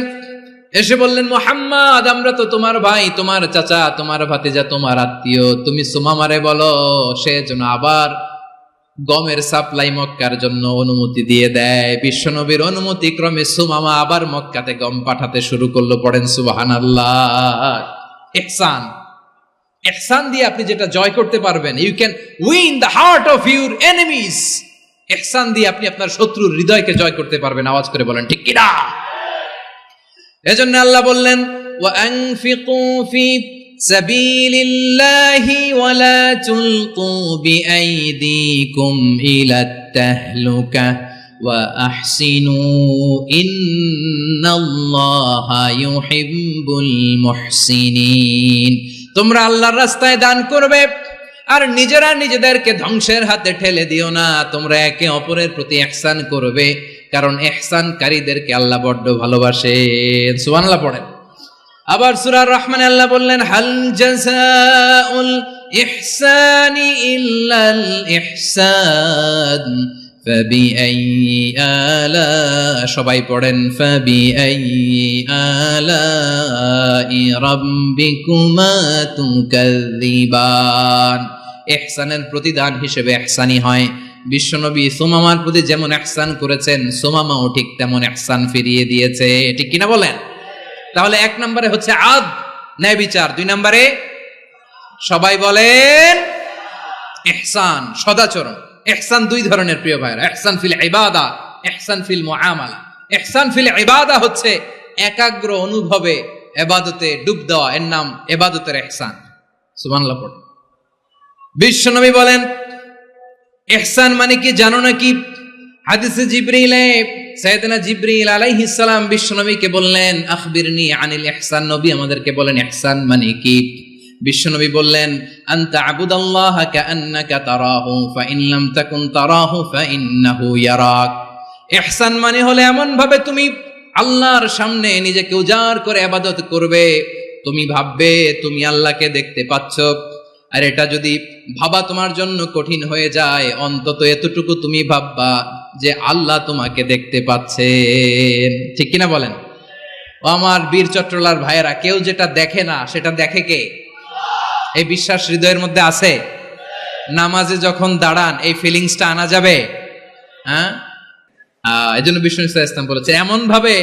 এসে বললেন, মুহাম্মদ, আমরা তো তোমার ভাই, তোমার চাচা, তোমার ভাতিজা, তোমার আত্মীয়, তুমি সুমামারে বলো সে যেন আবার গমের সাপ্লাই মক্কার জন্য অনুমতি দিয়ে দেয়। বিশ্বনবীর অনুমতি ক্রমে সুমামা আবার মক্কাতে গম পাঠাতে শুরু করলো। পড়েন সুবহানাল্লাহ। ইহসান, ইহসান দিয়ে আপনি যেটা জয় করতে পারবেন, you can win the heart of your enemies. ইহসান দিয়ে আপনি আপনার শত্রুর হৃদয়কে জয় করতে পারবেন। আওয়াজ করে বলেন ঠিক কিনা? এজন্য আল্লাহ বললেন, ওয়া আনফিকু ফি সাবিলিল্লাহি ওয়া লা তুলকু বিআইদিকুম ইলাত তাহলুকা ওয়া আহসিনু ইন্নাল্লাহা ইউহিব্বুল মুহসিনিন। তোমরা আল্লাহর রাস্তায় দান করবে আর নিজেরা নিজেদেরকে ধ্বংসের হাতে ঠেলে দিও না। তোমরা একে অপরের প্রতি ইহসান করবে, কারণ ইহসানকারীদেরকে আল্লাহ বড্ড ভালোবাসেন। সুবহানাল্লাহ পড়েন। আবার সূরা রহমানে আল্লাহ বললেন, হাল জাযাউল ইহসানি ইল্লাল ইহসান ফাবিআইয়ি আলা, সবাই পড়েন, ফাবিআইয়ি আলাই রাব্বিকুমা তুকাযযিবান। ইহসানের প্রতিদান হিসেবে ইহসানি হয়। বিশ্বনবী সুমামার প্রতি যেমন ইহসান করেছেন, সুমামাও ঠিক তেমন ইহসান ফিরিয়ে দিয়েছে। ঠিক কিনা বলেন? তাহলে এক নম্বরে হচ্ছে আদ, ন্যায় বিচার। দুই নম্বরে সবাই বলেন ইহসান, সদাচরণ। ইহসান দুই ধরনের প্রিয় ভাইরা, ইহসান ফিল ইবাদা, ইহসান ফিল মুআমালা। ইহসান ফিল ইবাদা হচ্ছে একাগ্র অনুভবে ইবাদতে ডুব দেওয়া, এর নাম ইবাদতের ইহসান। সুবহানাল্লাহ পড়ুন। বিশ্বনবী বলেন ইহসান মানে কি জানো নাকি? হাদিসে জিবরিলে সাইয়েদনা জিবরিল আলাইহিস সালাম বিশ্বনবীকে বললেন, আখবিরনি আনিল ইহসান। নবী আমাদেরকে বলেন ইহসান মানে কি? বিশ্বনবী বললেন, আনতা আবুদাল্লাহা কাআন্নাকা তারাহু ফাইন লাম তাকুন তারাহু ফাইন্নাহু ইয়ারাক। ইহসান মানে হলো এমন ভাবে তুমি আল্লাহর সামনে নিজেকে উজাড় করে ইবাদত করবে, তুমি ভাববে তুমি আল্লাহকে দেখতে পাচ্ছ। আর এটা যদি ভাবা তোমার জন্য কঠিন হয়ে যায়, অন্তত এতটুকু তুমি ভাববা যে আল্লাহ তোমাকে দেখতে পাচ্ছেন। ঠিক কিনা বলেন? ও আমার বীর চট্টলার ভাইয়েরা, কেউ যেটা দেখে না সেটা দেখে কে? এই বিশ্বাস হৃদয়ের মধ্যে আছে? নামাজে যখন দাঁড়ান এই ফিলিংসটা আনা যাবে? হ্যাঁ, এই জন্য বিষ্ণু ইসলাম বলেছে এমন ভাবে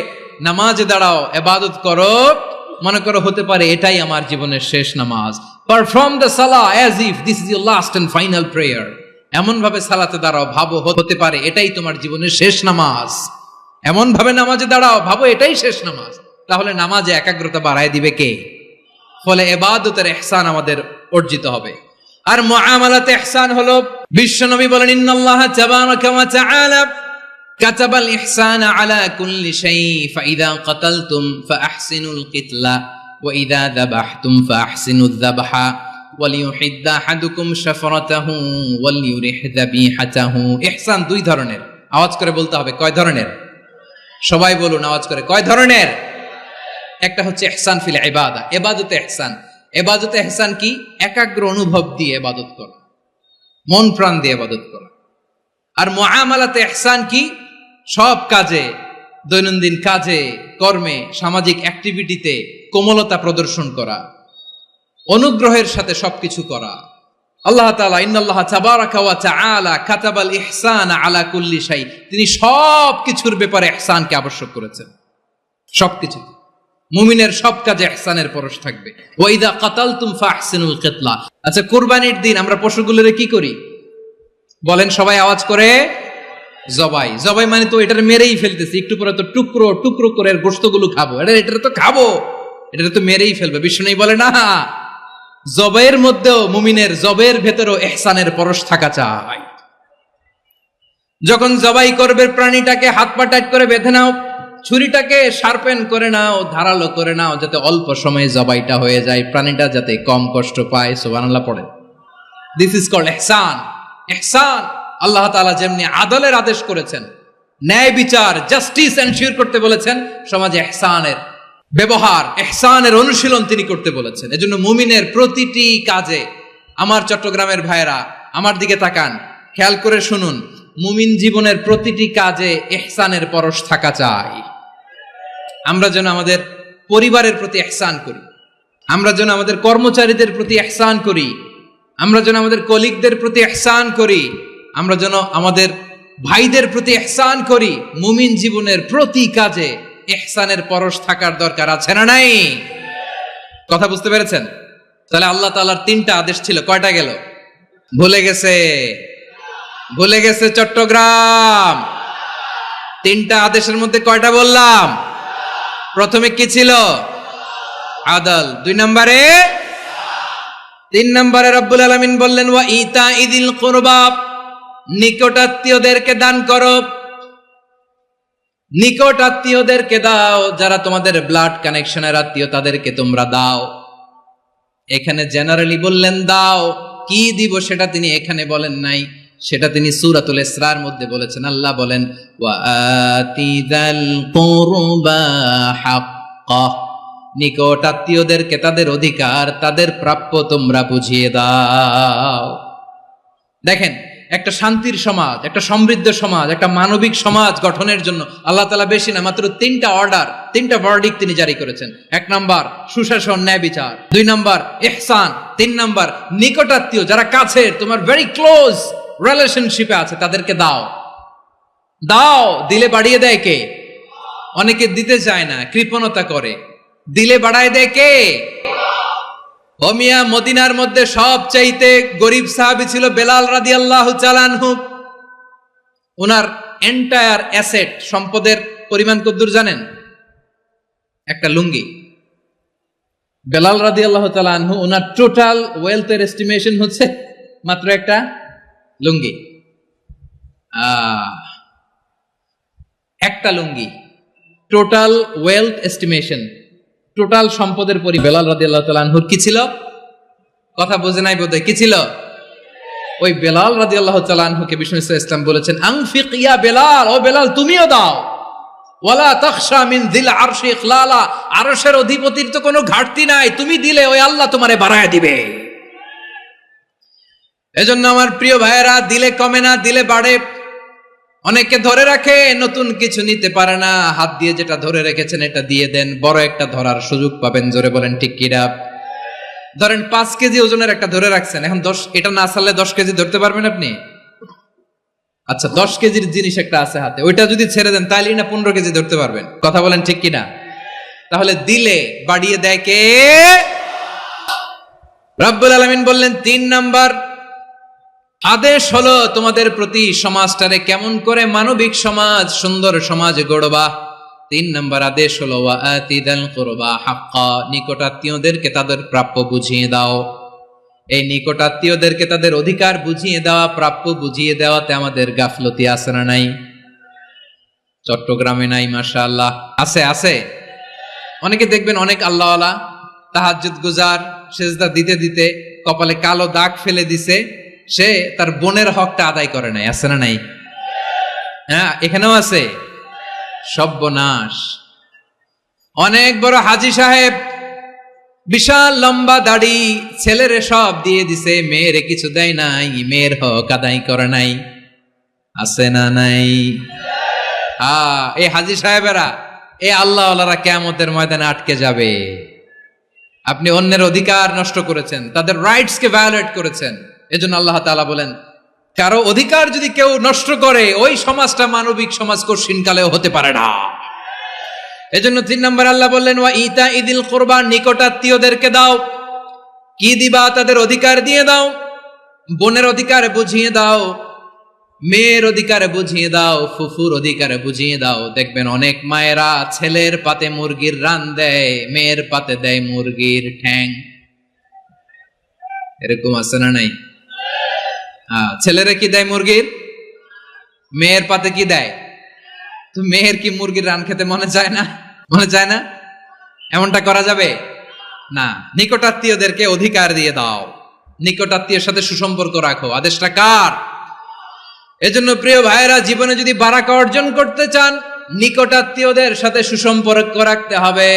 নামাজে দাঁড়াও, ইবাদত করো, মনে করো হতে পারে এটাই আমার জীবনের শেষ নামাজ। পারফর্ম দ্য সালাহ as if this is your last and final prayer. এমন ভাবে সালাতে দাঁড়াও, ভাবো হতে পারে এটাই তোমার জীবনের শেষ নামাজ। এমন ভাবে নামাজে দাঁড়াও, ভাবো এটাই শেষ নামাজ। তাহলে নামাজে একাগ্রতা বাড়ায় দিবে কে? ফলে ইবাদতের ইহসান আমাদের অর্জিত হবে। আর মুআমালাতে ইহসান হলো, বিশ্বনবী বলেন, ইন্নাল্লাহা তাবারাকা ওয়া তাআলা কাতাবাল ইহসানা আলা কুল্লি শাই ফাইদা কাতালতুম ফাআহসিনুল কিতলা ওয়া ইযা যাবাহতুম ফাআহসিনুয যাবহা ওয়ালিউহিদ্দা আহাদুকুম শাফরাতাহু ওয়ালিউরিহ যাবিহাতাহু। ইহসান দুই ধরনের। আওয়াজ করে বলতে হবে কয় ধরনের? সবাই বলুন আওয়াজ করে, কয় ধরনের? একটা হচ্ছে ইহসান ফিল ইবাদা, ইবাদতে ইহসান। ইবাদতে ইহসান কি? একাগ্র অনুভব দিয়ে ইবাদত করা, মন প্রাণ দিয়ে ইবাদত করা। আর মুআমালাতে ইহসান কি? সব কাজে, দৈনন্দিন কাজে, কর্মে, সামাজিক অ্যাক্টিভিটিতে কোমলতা প্রদর্শন করা, অনুগ্রহের সাথে সবকিছু করা। আল্লাহ তাআলা ইন্নাল্লাহা তাবারাকা ওয়া তাআলা কাতাবাল ইহসানা আলা কুল্লি শাই, তিনি সব কিছুর ব্যাপারে ইহসানকে আবশ্যক করেছেন। সবকিছু, মুমিনের সব কাজে ইহসানের পরশ থাকবে। ওয়া ইযা কাতালতুম ফাহসিনুল কিতলা। আচ্ছা, কুরবানির দিন আমরা পশুগুলোরে কি করি বলেন সবাই আওয়াজ করে? জবাই। জবাই মানে তো এটার মেরেই ফেলতেছি, একটু পরে তো টুকরো টুকরো করে গোশতগুলো খাবো, এটা তো খাবো, এটা তো মেরেই ফেলবে। বিষ্ণু বলে না, জবাইয়ের মধ্যেও মুমিনের জবের ভেতরেও ইহসানের পরশ থাকা চাই। যখন জবাই করবে প্রাণীটাকে হাত পা টাইট করে বেঁধে নাও, ছুরিটাকে শার্পেন করে নাও, ধারালো করে নাও, যাতে অল্প সময়ে জবাইটা হয়ে যায়, প্রাণীটা যাতে কম কষ্ট পায়। সুবহানাল্লাহ পড়ে। দিস ইজ কল্ড ইহসান। ইহসান, আল্লাহ তাআলা যেমনি আদলের আদেশ করেছেন, ন্যায় বিচার, জাস্টিস এনশিওর করতে বলেছেন, সমাজে ইহসানের ব্যবহার, ইহসানের অনুশীলন তিনি করতে বলেছেন। এজন্য মুমিনের প্রতিটি কাজে, আমার চট্টগ্রামের ভাইয়েরা আমার দিকে তাকান, খেয়াল করে শুনুন, মুমিন জীবনের প্রতিটি কাজে ইহসানের পরশ থাকা চাই। আমরা যেন আমাদের পরিবারের প্রতি ইহসান করি, আমরা যেন আমাদের কর্মচারীদের প্রতি ইহসান করি, আমরা যেন আমাদের কলিগদের প্রতি ইহসান করি, আমরা যেন আমাদের ভাইদের প্রতি ইহসান করি। মুমিন জীবনের প্রতি কাজে ইহসানের পরশ থাকার দরকার আছে না নাই? কথা বুঝতে পেরেছেন? তাহলে আল্লাহ তাআলার 3টা আদেশ ছিল, কয়টা গেল? ভুলে গেছে, ভুলে গেছে চট্টগ্রাম। 3টা আদেশের মধ্যে কয়টা বললাম? প্রথমে কি ছিল? আদল। 2 নম্বরে, 3 নম্বরে রব্বুল আলামিন বললেন ওয়া ইতাইদিল কুরবা, নিকটাত্মীয়দেরকে দান করো, নিকটাত্মীয়দেরকে দাও, যারা তোমাদের ব্লাড কানেকশনের আত্মীয় তাদেরকে তোমরা দাও। এখানে জেনারেলি বললেন দাও, কি দিব সেটা তিনি এখানে বলেন নাই, সেটা তিনি সূরাতুল ইসরার মধ্যে বলেছেন। আল্লাহ বলেন ওয়া আতিদাল কুরবা হাক্কা, নিকটাত্মীয়দেরকে তাদের অধিকার, তাদের প্রাপ্য তোমরা বুঝিয়ে দাও। দেখেন, একটা শান্তির সমাজ, একটা সমৃদ্ধ সমাজ, একটা মানবিক সমাজ গঠনের জন্য আল্লাহ তাআলা বেশি না, মাত্র 3টা অর্ডার, 3টা ভার্ডিক্ট তিনি জারি করেছেন। 1 নাম্বার সুশাসন, ন্যায় বিচার। 2 নাম্বার ইহসান। 3 নাম্বার নিকটাত্মীয়, যারা কাছের, তোমার ভেরি ক্লোজ রিলেশনশিপে আছে, তাদেরকে দাও। দাও, দিলে বাড়িয়ে দেয় কে? অনেকে দিতে চায় না, কৃপণতা করে। দিলে বাড়ায় দেয় কে? ও মিয়া, মদিনার মধ্যে সবচাইতে গরিব সাহাবী ছিল বেলাল রাদিয়াল্লাহু তাআলা আনহু। ওনার এন্টায়ার অ্যাসেট, সম্পদের পরিমাণ কতদূর জানেন? একটা লুঙ্গি। বেলাল রাদিয়াল্লাহু তাআলা আনহু, ওনার টোটাল ওয়েলথের এস্টিমেশন হচ্ছে মাত্র একটা লুঙ্গি। একটা লুঙ্গি, টোটাল ওয়েলথ এস্টিমেশন, টোটাল সম্পদের পরি বেলাল রাদিয়াল্লাহু তাআলা আনহুর কি ছিল? কথা বোঝে নাই বোধহয়, কি ছিল? ওই বেলাল রাদিয়াল্লাহু তাআলা আনহুকে বিষ্ণু ইসলাম বলেছেন আনফিক ইয়া বেলাল, ও বেলাল তুমিও দাও। ওয়ালা তাখশা মিন যিল আরশি ইখলালা, আরশের অধিপতির তো কোনো ঘাটতি নাই, তুমি দিলে ওই আল্লাহ তোমারে বাড়ায় দিবে। এজন্য আমার প্রিয় ভাইয়েরা, দিলে কমে না, দিলে বাড়ে। অনেকে ধরে রাখে, নতুন কিছু নিতে পারে না, হাত দিয়ে যেটা ধরে রেখেছেন এটা দিয়ে দেন, বড় একটা ধরার সুযোগ পাবেন। জোরে বলেন ঠিক কিনা? ধরেন 5 কেজি ওজনের একটা ধরে রাখছেন, এখন 10, এটা না ছাড়লে 10 কেজি ধরতে পারবেন আপনি? আচ্ছা, 10 কেজির জিনিস একটা আছে হাতে, ওইটা যদি ছেড়ে দেন তাহলে না 15 কেজি ধরতে পারবেন। কথা বলেন ঠিক কিনা? তাহলে দিলে বাড়িয়ে দেয় কে? রব্বুল আলামিন বললেন 3 নাম্বার আদেশ হলো তোমাদের প্রতি সমাজটারে কেমন করে মানবিক সমাজ, সুন্দর সমাজ গড়বা। 3 নাম্বার আদেশ হলো ওয়া আতিদাল কুরবা হাক্কা, নিকটাত্মীয়দেরকে তাদের প্রাপ্য বুঝিয়ে দাও। এই নিকটাত্মীয়দেরকে তাদের অধিকার বুঝিয়ে দেওয়া, প্রাপ্য বুঝিয়ে দেওয়াতে আমাদের গাফলতি আছে না নাই? চট্টগ্রামে নাই? মাশাআল্লাহ, আছে আছে। অনেকে দেখবেন অনেক আল্লাহওয়ালা, তাহাজ্জুদ গুজার, সেজদা দিতে দিতে কপালে কালো দাগ ফেলে দিছে, সে তার বোনের হকটা আদায় করে নাই। আছে না নাই? হ্যাঁ, এখানেও আছে। সর্বনাশ। অনেক বড় হাজী সাহেব, বিশাল লম্বা দাড়ি, ছেলেরে সব দিয়ে দিছে, মেয়েরে কিছু দেয় নাই, মেয়ের হক আদায় করে নাই। আছে না নাই? এই হাজী সাহেবেরা, এই আল্লাহওয়ালারা কিয়ামতের ময়দানে আটকে যাবে। আপনি অন্যের অধিকার নষ্ট করেছেন, তাদের রাইটস কে ভায়োলেট করেছেন। এজন্য আল্লাহ তাআলা বলেন, কারো অধিকার যদি কেউ নষ্ট করে, ওই সমাজটা মানবিক সমাজ কঠিনকালেও হতে পারে না। এজন্য 3 নম্বর আল্লাহ বললেন ওয়া ইতাইদিল কুরবা, নিকটাত্মীয়দেরকে দাও। কি দিবা? তাদের অধিকার দিয়ে দাও। বোনের অধিকার বুঝিয়ে দাও, মেয়ের অধিকার বুঝিয়ে দাও, ফুফুর অধিকার বুঝিয়ে দাও। দেখবেন অনেক মায়েরা ছেলের পাতে মুরগির রান দেয়, মেয়ের পাতে দেয় মুরগির ঠ্যাং। এরকম আছে না নাই? ছেলেরা কি দেয়? মুরগির। মেয়ের পাতে কি দেয়? তো মেয়ের কি মুরগির রান খেতে মনে চায় না? মনে চায় না? এমনটা করা যাবে না। নিকটাত্মীয়দেরকে অধিকার দিয়ে দাও, নিকটাত্মীয়ের সাথে সুসম্পর্ক রাখো। আদেশটা কার? এজন্য প্রিয় ভাইয়েরা, জীবনে যদি বারাকা অর্জন করতে চান, নিকটাত্মীয়দের সাথে সুসম্পর্ক রাখতে হবে,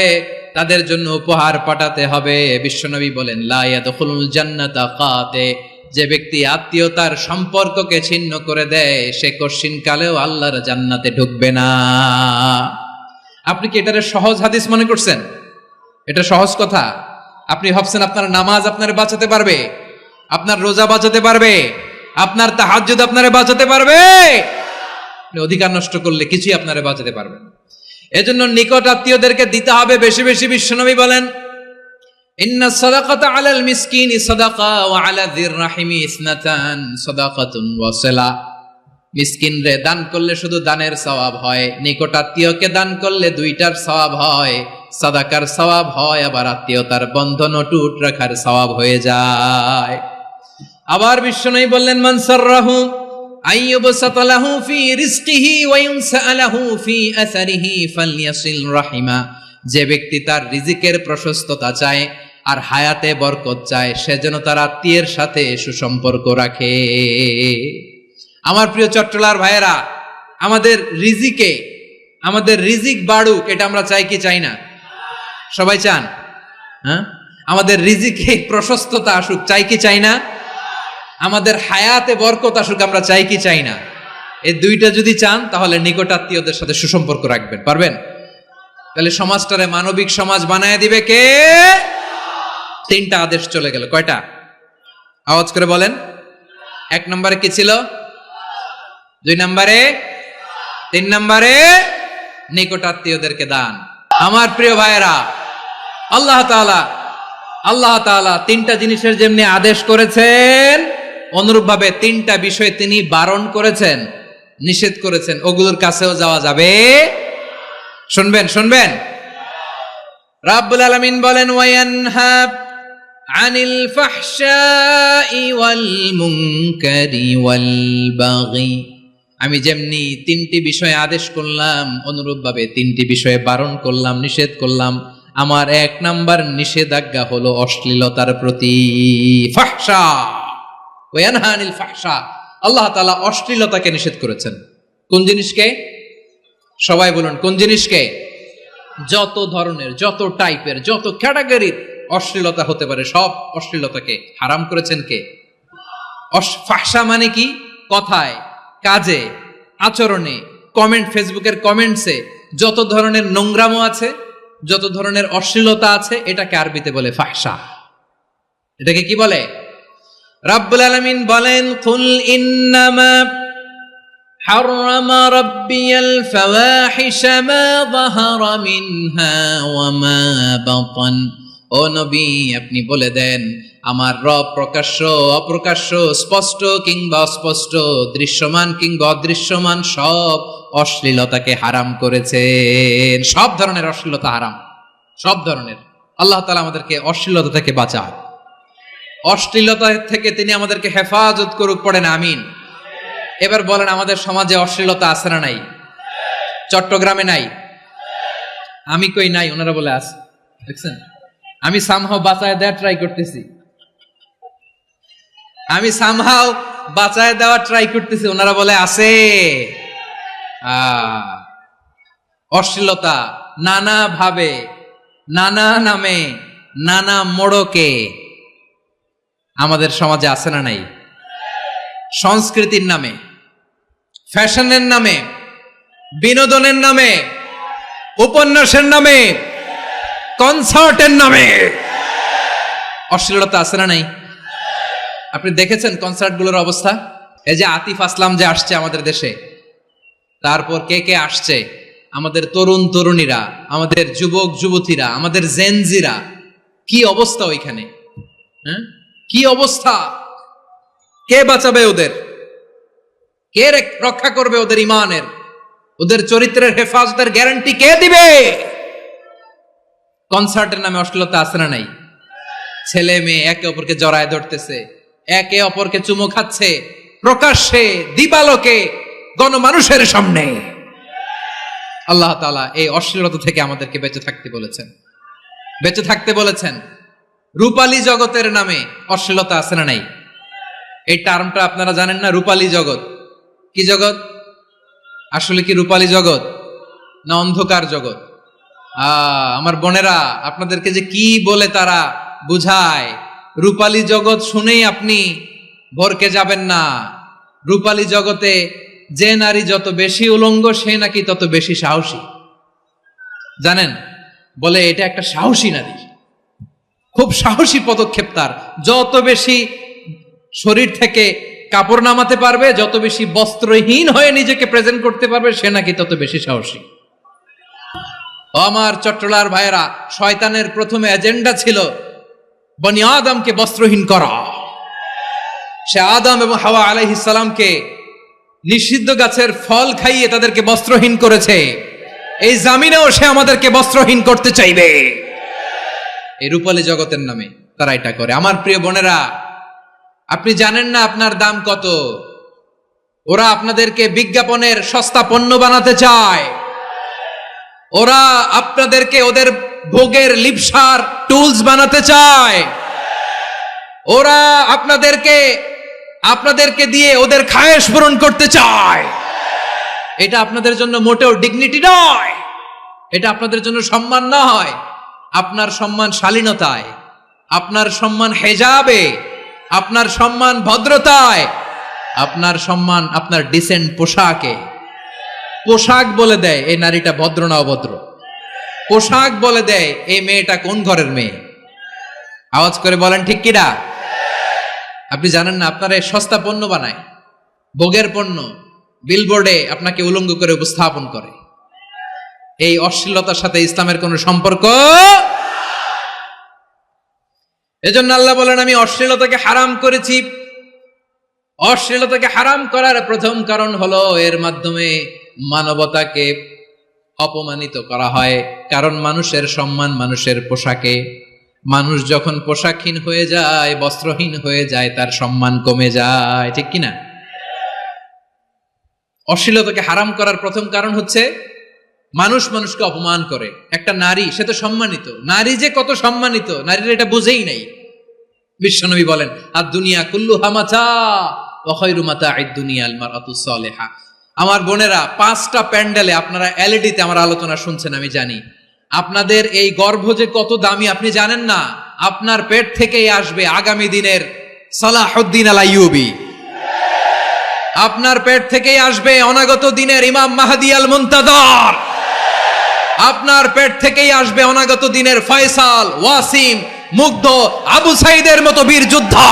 তাদের জন্য উপহার পাঠাতে হবে। বিশ্বনবী বলেন, লা ইয়াদখুলুল জান্নাতা কাতে, যে ব্যক্তি আত্মীয়তার সম্পর্ককে ছিন্ন করে দেয়, সে কশিন কালেও আল্লাহর জান্নাতে ঢুকবে না। আপনি কি এটারে সহজ হাদিস মনে করছেন? এটা সহজ কথা? আপনি ভাবছেন আপনার নামাজ আপনারে বাঁচাতে পারবে, আপনার রোজা বাঁচাতে পারবে, আপনার তাহাজ্জুদ আপনারে বাঁচাতে পারবে? অধিকার নষ্ট করলে কিছুই আপনারে বাঁচাতে পারবে না। এজন্য নিকট আত্মীয়দেরকে দিতে হবে বেশি বেশি। বিশ্বনবী বলেন, ইন্না সাদাকাতা আলাল মিসকিনি সাদাকা ওয়া আলা যির রাহিমি ইসনাতান সাদাকাতুন ওয়া সিলা। মিসকিনরে দান করলে শুধু দানের সওয়াব হয়, নিকট আত্মীয়কে দান করলে দুইটার সওয়াব হয়, সাদাকার সওয়াব হয়, আবার আত্মীয়তার বন্ধন অটুট রাখার সওয়াব হয়ে যায়। আবার বিশ্বনবী বললেন, মান সাররাহু আইয়ুবসাতা লাহু ফি রিজকিহি ওয়া ইউনসা লাহু ফি আসারিহি ফালইয়াসিল রাহিমা। যে ব্যক্তি তার রিজিকের প্রশস্ততা চায় আর হায়াতে বরকত চায়, সে যেন তার আত্মীয়ের সাথে সুসম্পর্ক রাখে। আমার প্রিয় চট্টলার ভাইয়েরা, আমাদের রিজিক বাড়ুক, এটা আমরা চাই কি চাই না? সবাই চান? হ্যাঁ, আমাদের রিজিকে প্রশস্ততা আসুক, চাই কি চাই না? আমাদের হায়াতে বরকত আসুক, আমরা চাই কি চাই না? এই দুইটা যদি চান, তাহলে নিকটাত্মীয়দের সাথে সুসম্পর্ক রাখবেন। পারবেন? তাহলে সমাজটারে মানবিক সমাজ বানায় দিবে কে? তিনটা আদেশ চলে গেল। কয়টা? আওয়াজ করে বলেন। 1 নম্বরে কি ছিল? 2 নম্বরে, 3 নম্বরে নিকটাত্মীয়দেরকে দান। আমার প্রিয় ভাইয়েরা, আল্লাহ তাআলা 3টা জিনিসের যেমনি আদেশ করেছেন, অনুরূপভাবে 3টা বিষয় তিনি বারণ করেছেন, নিষেধ করেছেন। ওগুলোর কাছেও যাওয়া যাবে। শুনবেন। রাব্বুল আলামিন বলেন, ওয়ায়ানহা আনিল ফাহশাই ওয়াল মুনকারি ওয়াল বাগি। আমি যেমনি 3টি বিষয়ে আদেশ করলাম, অনুরূপভাবে 3টি বিষয়ে বারণ করলাম, নিষেধ করলাম। আমার 1 নাম্বার নিষেধাজ্ঞা হলো অশ্লীলতার প্রতি। ফাহশা, ওয়ায়ানহা আনিল ফাহশা, আল্লাহ তাআলা অশ্লীলতাকে নিষেধ করেছেন। কোন জিনিসকে? সবাই বলুন, কোন জিনিসকে? যত ধরনের, যত টাইপের, যত ক্যাটাগরির অশ্লীলতা হতে পারে, সব অশ্লীলতাকে হারাম করেছেন কে? ফাহশা মানে কি? কথায়, কাজে, আচরণে, কমেন্ট, ফেসবুকের কমেন্টসে যত ধরনের নোংরামো আছে, যত ধরনের অশ্লীলতা আছে, এটাকে আরবিতে বলে ফাহশা। এটাকে কি বলে? রাব্বুল আলামিন বলেন, কুল ইন্নামা حرم ربي الفواحش ما ظهر منها وما بطن। ও নবী, আপনি বলে দেন, আমার রব প্রকাশ্য অপ্রকাশ্য, স্পষ্ট কিংবা অস্পষ্ট, দৃশ্যমান কিংবা অদৃশ্যমান সব অশ্লীলতাকে হারাম করেছেন। সব ধরনের অশ্লীলতা হারাম, সব ধরনের। আল্লাহ তাআলা আমাদেরকে অশ্লীলতা থেকে বাঁচান, অশ্লীলতা থেকে তিনি আমাদেরকে হেফাজত করুক। পড়েন আমিন। এবার বলেন, আমাদের সমাজে অশ্লীলতা আছে না নাই? চট্টগ্রামে নাই? আমি কই নাই, ওনারা বলে আছে। দেখছেন, আমি সামহাও বাঁচায় দেওয়ার ট্রাই করতেছি, ওনারা বলে আছে। অশ্লীলতা নানা ভাবে, নানা নামে, নানা মোড়কে আমাদের সমাজে আছে না নাই? সংস্কৃতির নামে, ফ্যাশনের নামে, বিনোদনের নামে, উপন্যাসের নামে, কনসার্টের নামে অশ্লীলতা আছে না নাই? আপনি দেখেছেন কনসার্টগুলোর অবস্থা? এই যে আতিফ আসলাম যে আসছে আমাদের দেশে, তারপর কে কে আসছে, আমাদের তরুণ তরুণীরা, আমাদের যুবক যুবতীরা, আমাদের জেনজিরা, কি অবস্থা ওইখানে? হ্যাঁ, কি অবস্থা? কে বাঁচাবে ওদের? কে রক্ষা করবে ওদের ইমানের, ওদের চরিত্রের হেফাজতের গ্যারান্টি কে দিবে? কনসার্টের নামে অশ্লীলতা আছে না নাই? ছেলে মেয়ে একে অপরকে জড়ায় ধরতেছে, একে অপরকে চুমো খাচ্ছে, প্রকাশ্যে, দিবালোকে, গণমানুষের সামনে। আল্লাহ তাআলা এই অশ্লীলতা থেকে আমাদেরকে বেঁচে থাকতে বলেছেন, বেঁচে থাকতে বলেছেন। রূপালী জগতের নামে অশ্লীলতা আছে না নাই? এই টার্মটা আপনারা জানেন না? রূপালী জগৎ কি জগৎ? আসলে কি রূপালী জগৎ না অন্ধকার জগৎ? আমার বোনেরা, আপনাদেরকে যে কি বলে তারা বুঝায়, রূপালী জগৎ শুনেই আপনি ভরকে যাবেন না। রূপালী জগতে যে নারী যত বেশি উলঙ্গ সে নাকি তত বেশি সাহসী। জানেন, বলে এটা একটা সাহসী নারী, খুব সাহসী পদক্ষেপ তার। যত বেশি শরীর থেকে কাপড় নামাতে পারবে, যত বেশি বস্ত্রহীন হয়ে নিজেকে প্রেজেন্ট করতে পারবে, সে নাকি তত বেশি সাহসী। আমার চট্টলার ভাইয়েরা, শয়তানের প্রথমে এজেন্ডা ছিল বনি আদমকে বস্ত্রহীন করা। সে আদম এবং হাওয়া আলাইহিস সালামকে নিষিদ্ধ গাছের ফল খাইয়ে তাদেরকে বস্ত্রহীন করেছে। এই জামিনেও সে আমাদেরকে বস্ত্রহীন করতে চাইবে। এই রূপালী জগতের নামে তারা এটা করে। আমার প্রিয় বোনেরা, আপনি জানেন না আপনার দাম কত। ওরা আপনাদেরকে বিজ্ঞাপনের সস্তা পণ্য বানাতে চায়। ওরা আপনাদেরকে ওদের ভোগের লিপসার টুলস বানাতে চায়। ওরা আপনাদেরকে দিয়ে ওদের খায়েশ পূরণ করতে চায়। এটা আপনাদের জন্য মোটেও ডিগনিটি নয়, এটা আপনাদের জন্য সম্মান নয়। আপনার সম্মান শালীনতায়, আপনার সম্মান হেজাবে, আপনার সম্মান ভদ্রতায়, আপনার সম্মান আপনার ডিসেন্ট পোশাকে। পোশাক বলে দেয় এই নারীটা ভদ্র না অভদ্র। পোশাক বলে দেয় এই মেয়েটা কোন ঘরের মেয়ে। আওয়াজ করে বলেন ঠিক কিনা? আপনি জানেন না, আপনারা এই সস্তা পণ্য বানায়, ভোগের পণ্য, বিলবোর্ডে আপনাকে উলঙ্গ করে উপস্থাপন করে। এই অশ্লীলতার সাথে ইসলামের কোনো সম্পর্ক। এজন্য আল্লাহ বলেন, আমি অশ্লীলতাকে হারাম করেছি। অশ্লীলতাকে হারাম করার প্রথম কারণ হলো এর মাধ্যমে মানবতাকে অপমানিত করা হয়। কারণ মানুষের সম্মান মানুষের পোশাকে। মানুষ যখন পোশাকহীন হয়ে যায়, বস্ত্রহীন হয়ে যায়, তার সম্মান কমে যায়, ঠিক কিনা? অশ্লীলতাকে হারাম করার প্রথম কারণ হচ্ছে মানুষ মানুষকে অপমান করে। একটা নারী, সে তো সম্মানিত। নারী যে কত সম্মানিত, নারীরা এটা বুঝেই নাই। বিশ্বনবী বলেন, আর দুনিয়া কুল্লুহা মাতা ওয়া খায়রু মাতা'আদ দুনিয়া আল মারআতুস সালিহা। আমার বোনেরা, 5টা প্যান্ডেলে আপনারা এলইডিতে আমার আলোচনা শুনছেন, আমি জানি। আপনাদের এই গর্ভ যে কত দামি আপনি জানেন না। আপনার পেট থেকেই আসবে আগামী দিনের সালাহুদ্দিন আল আইয়ুবী। আপনার পেট থেকেই আসবে অনাগত দিনের ইমাম মাহদী আল মুনতাজার। আপনার পেট থেকেই আসবে অনাগত দিনের ফয়সাল, ওয়াসিম, মুগ্ধ, আবু সাইদের মতো বীর যোদ্ধা।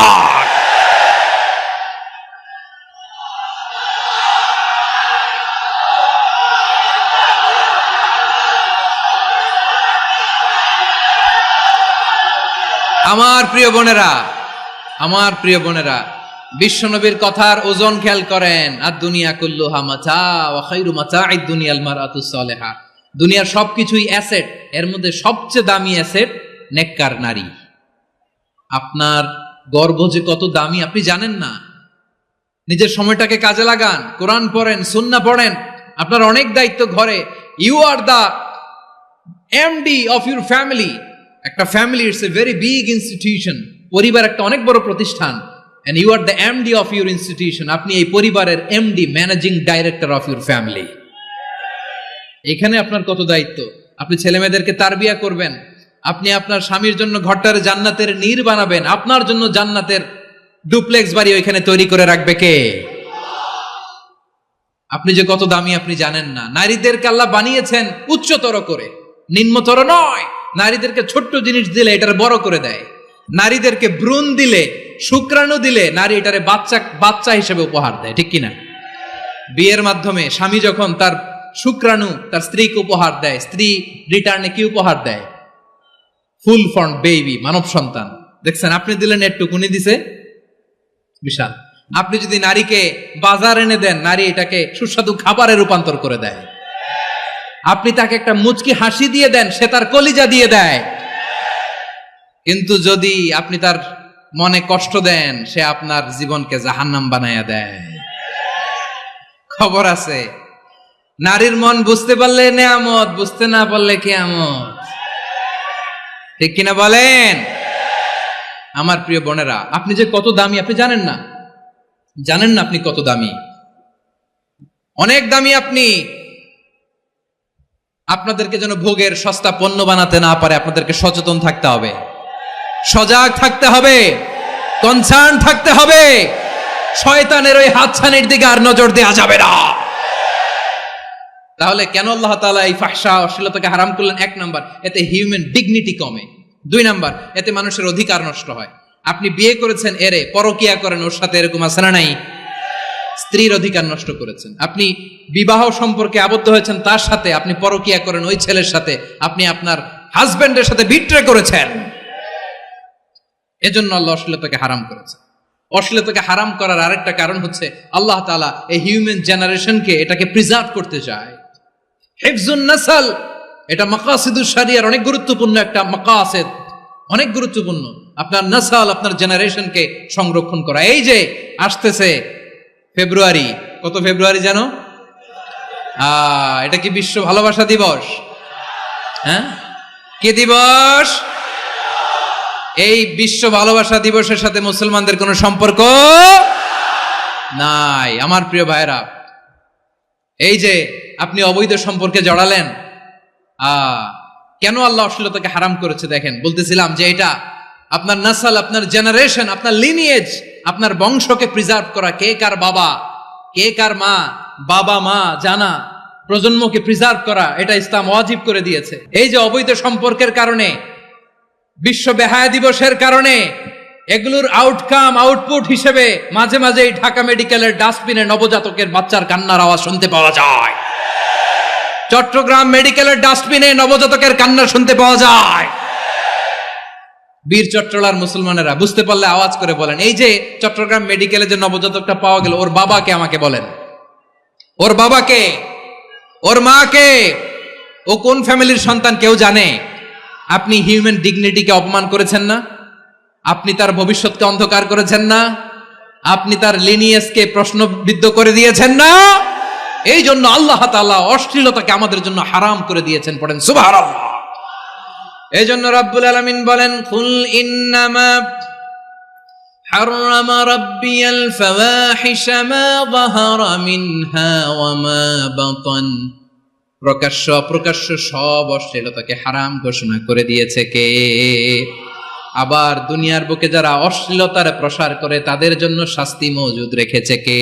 আমার প্রিয় বোনেরা, আমার প্রিয় বোনেরা, বিশ্বনবীর কথার ওজন খেয়াল করেন। আর দুনিয়া কুল্লুহা মাতা ওয়া খায়রু মাতা'আদ দুনিয়া আল মারআতুস সালিহা। দুনিয়ার সবকিছুই অ্যাসেট, এর মধ্যে সবচেয়ে দামি অ্যাসেট নেককার নারী। আপনার গর্ভ যে কত দামি আপনি জানেন না। নিজের সময়টাকে কাজে লাগান, কোরআন পড়েন, সুন্নাহ পড়েন। আপনার অনেক দায়িত্ব ঘরে। You are the MD of your family. একটা family it's a very big institution. পরিবার একটা অনেক বড় প্রতিষ্ঠান। and you are the MD of your institution. আপনি এই পরিবারের MD, managing director of your family. এখানে আপনার কত দায়িত্ব। আপনি ছেলে মেয়েদেরকে তারবিয়া করবেন। আপনি আপনার স্বামীর জন্য ঘরটার জান্নাতের নীর বানাবেন। আপনার জন্য জান্নাতের ডুপ্লেক্স বাড়ি ওইখানে তৈরি করে রাখবে কে? আপনি যে কত দামি আপনি জানেন না। নারীদেরকে আল্লাহ বানিয়েছেন উচ্চতর করে, নিম্নতর নয়। নারীদেরকে ছোট্ট জিনিস দিলে এটার বড় করে দেয়। নারীদেরকে ভ্রূণ দিলে, শুক্রাণু দিলে নারী এটারে বাচ্চা হিসেবে উপহার দেয়, ঠিক কিনা? বিয়ের মাধ্যমে স্বামী যখন তার শুক্রাণু তার স্ত্রীকে উপহার দেয়, স্ত্রী রিটার্নে কি উপহার দেয়? ফুল ফর্ম বেবি, মানব সন্তান। দেখছেন, আপনি দিলেন একটুক, উনি দিছে বিশাল। আপনি যদি নারীকে বাজার এনে দেন, নারী এটাকে সুস্বাদু খাবারে রূপান্তর করে দেয়। আপনি তাকে একটা মুচকি হাসি দিয়ে দেন, সে তার কলিজা দিয়ে দেয়। কিন্তু যদি আপনি তার মনে কষ্ট দেন, সে আপনার জীবনকে জাহান্নাম বানায়া দেয়। খবর আছে, নারীর মন বুঝতে পারলে নেয়ামত, বুঝতে না পারলে কিয়ামত। ঠিক কিনা বলেন? আমার প্রিয় বোনেরা, আপনি যে কত দামি আপনি জানেন না, জানেন না আপনি কত দামি, অনেক দামি আপনি। আপনাদেরকে যেন ভোগের সস্তা পণ্য বানাতে না পারে আপনাদেরকে সচেতন থাকতে হবে, সজাগ থাকতে হবে, কনসার্ন থাকতে হবে। শয়তানের ওই হাতছানির দিকে আর নজর দেওয়া যাবে না। তাহলে কেন আল্লাহ তাআলা এই ফাহশা অশ্লীলতাকে হারাম করলেন? 1 নাম্বার, এতে হিউম্যান ডিগনিটি কমে। 2 নাম্বার, এতে মানুষের অধিকার নষ্ট হয়। আপনি বিয়ে করেছেন, এরে পরকিয়া করেন, ওর সাথে এরকম আছে না নাই? স্ত্রীর অধিকার নষ্ট করেছেন। আপনি বিবাহ সম্পর্কে আবদ্ধ হয়েছেন তার সাথে, আপনি পরকিয়া করেন ওই ছেলের সাথে, আপনি আপনার হাজবেন্ডের সাথে বিট্রে করেছেন। এজন্য আল্লাহ অশ্লীলতাকে হারাম করেছেন। অশ্লীলতাকে হারাম করার আরেকটা কারণ হচ্ছে আল্লাহ তাআলা এই হিউম্যান জেনারেশনকে এটাকে প্রিজার্ভ করতে চায়। হিফজুন নাসল, এটা মাকাসিদুশ শরিয়ার অনেক গুরুত্বপূর্ণ একটা মাকাসিদ, অনেক গুরুত্বপূর্ণ। আপনার নাসল, আপনার জেনারেশনকে সংরক্ষণ করা। এই যে আসতেছে ফেব্রুয়ারি, কত ফেব্রুয়ারি জানো? এটা কি বিশ্ব ভালোবাসা দিবস? হ্যাঁ, কি দিবস? এই বিশ্ব ভালোবাসা দিবসের সাথে মুসলমানদের কোনো সম্পর্ক নাই। আমার প্রিয় ভাইরা, এই যে আপনি অবৈধ সম্পর্কে জড়ালেন, কেন আল্লাহ অশ্লীলতাকে হারাম করেছে দেখেন। বলতেছিলাম যে এটা আপনার নাসল, আপনার জেনারেশন, আপনার লিনিয়েজ, আপনার বংশকে প্রিজার্ভ করা। কে কার বাবা, কে কার মা, বাবা মা জানা, প্রজন্মকে প্রিজার্ভ করা, এটা ইসলাম ওয়াজিব করে দিয়েছে। এই যে অবৈধ সম্পর্কের কারণে, বিশ্ব বেহায়া দিবসের কারণে, এগুলোর আউটকাম, আউটপুট হিসেবে মাঝে মাঝে এই ঢাকা মেডিকেলের ডাস্টবিনে নবজাতকের বাচ্চার কান্নার আওয়াজ শুনতে পাওয়া যায়। চট্টগ্রাম মেডিকেলের ডাস্টবিনে নবজাতকের কান্না শুনতে পাওয়া যায়। বীর চট্টলার মুসলমানেরা বুঝতে পারলে আওয়াজ করে বলেন, এই যে চট্টগ্রাম মেডিকেলে যে নবজাতকটা পাওয়া গেল, ওর বাবাকে আমাকে বলেন, ওর বাবাকে, ওর মাকে, ও কোন ফ্যামিলির সন্তান কেউ জানে? আপনি হিউম্যান ডিগনিটিকে অপমান করেছেন না? আপনি তার ভবিষ্যৎকে অন্ধকার করেছেন না? আপনি তার লিনিয়েজকে প্রশ্নবিদ্ধ করে দিয়েছেন না? এই জন্য আল্লাহ তাআলা অশ্লীলতাকে আমাদের জন্য হারাম করে দিয়েছেন। পড়েন সুবহানাল্লাহ। এই জন্য রাব্বুল আলামিন বলেন, কুল ইন্নামা হারামা রাব্বিয়াল ফাওয়াহিশা মা যাহারা মিনহা ওয়া মা বাতান। প্রকাশ্য অপ্রকাশ্য সব অশ্লীলতাকে হারাম ঘোষণা করে দিয়েছে কে? আবার দুনিয়ার বুকে যারা অশ্লীলতার প্রসার করে তাদের জন্য শাস্তি মজুদ রেখেছে কে?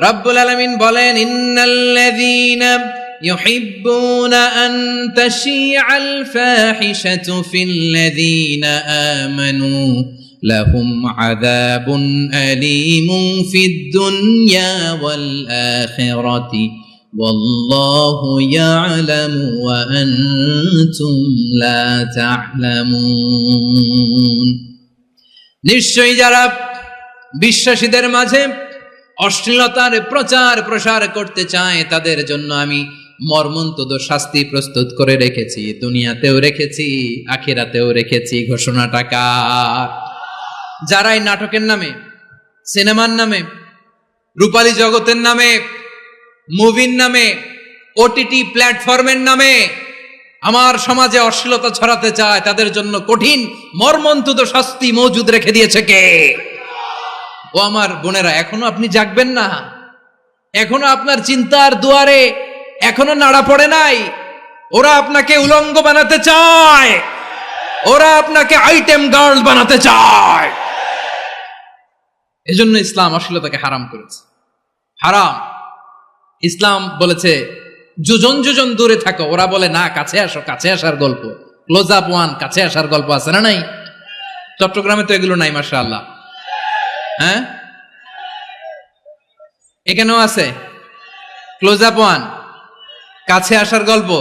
রাব্বুল আলামিন বলেন, ইন্নাল্লাযীনা ইউহিব্বুনা আন তাশিআল ফাহিশাতু ফিল্লাযীনা আমানু লাহুম আযাবুন আলীমুন ফিদ দুনিয়া ওয়াল আখিরাতি ওয়াল্লাহু ইয়ালামু ওয়া আনতুম লা তা'লামুন। নিশ্চয়ই যারা বিশ্বাসীদের মাঝে অশ্লীলতার প্রচার প্রসার করতে চায় তাদের জন্য আমি মর্মন্তুদ শাস্তি প্রস্তুত করে রেখেছি, দুনিয়াতেও রেখেছি, আখিরাতেও রেখেছি। ঘোষণাটা কার? যারা এই নাটকের নামে, সিনেমার নামে, রূপালী জগতের নামে, মুভির নামে, ওটিটি প্ল্যাটফর্মের নামে আমার সমাজে অশ্লীলতা ছড়াতে চায় তাদের জন্য কঠিন মর্মন্তুদ শাস্তি মজুদ রেখে দিয়েছে কে? ও আমার বোনেরা, এখনো আপনি জাগবেন না? এখনো আপনার চিন্তার দুয়ারে এখনো নাড়া পড়ে নাই? ওরা আপনাকে উলঙ্গ বানাতে চায়, ওরা আপনাকে আইটেম গার্ল বানাতে চায়। এজন্য ইসলাম অশ্লীলতাকে হারাম করেছে। হারাম। ইসলাম বলেছে যোজন যোজন দূরে থাকো, ওরা বলে না কাছে আসো, কাছে আসার গল্প, ক্লোজ আপ ওয়ান, কাছে আসার গল্প আছে না নাই? চট্টগ্রামে তো এগুলো নাই মাশাআল্লাহ। হ্যাঁ, এখানেও আছে ক্লোজ আপ ওয়ান, কাছে আসার গল্প।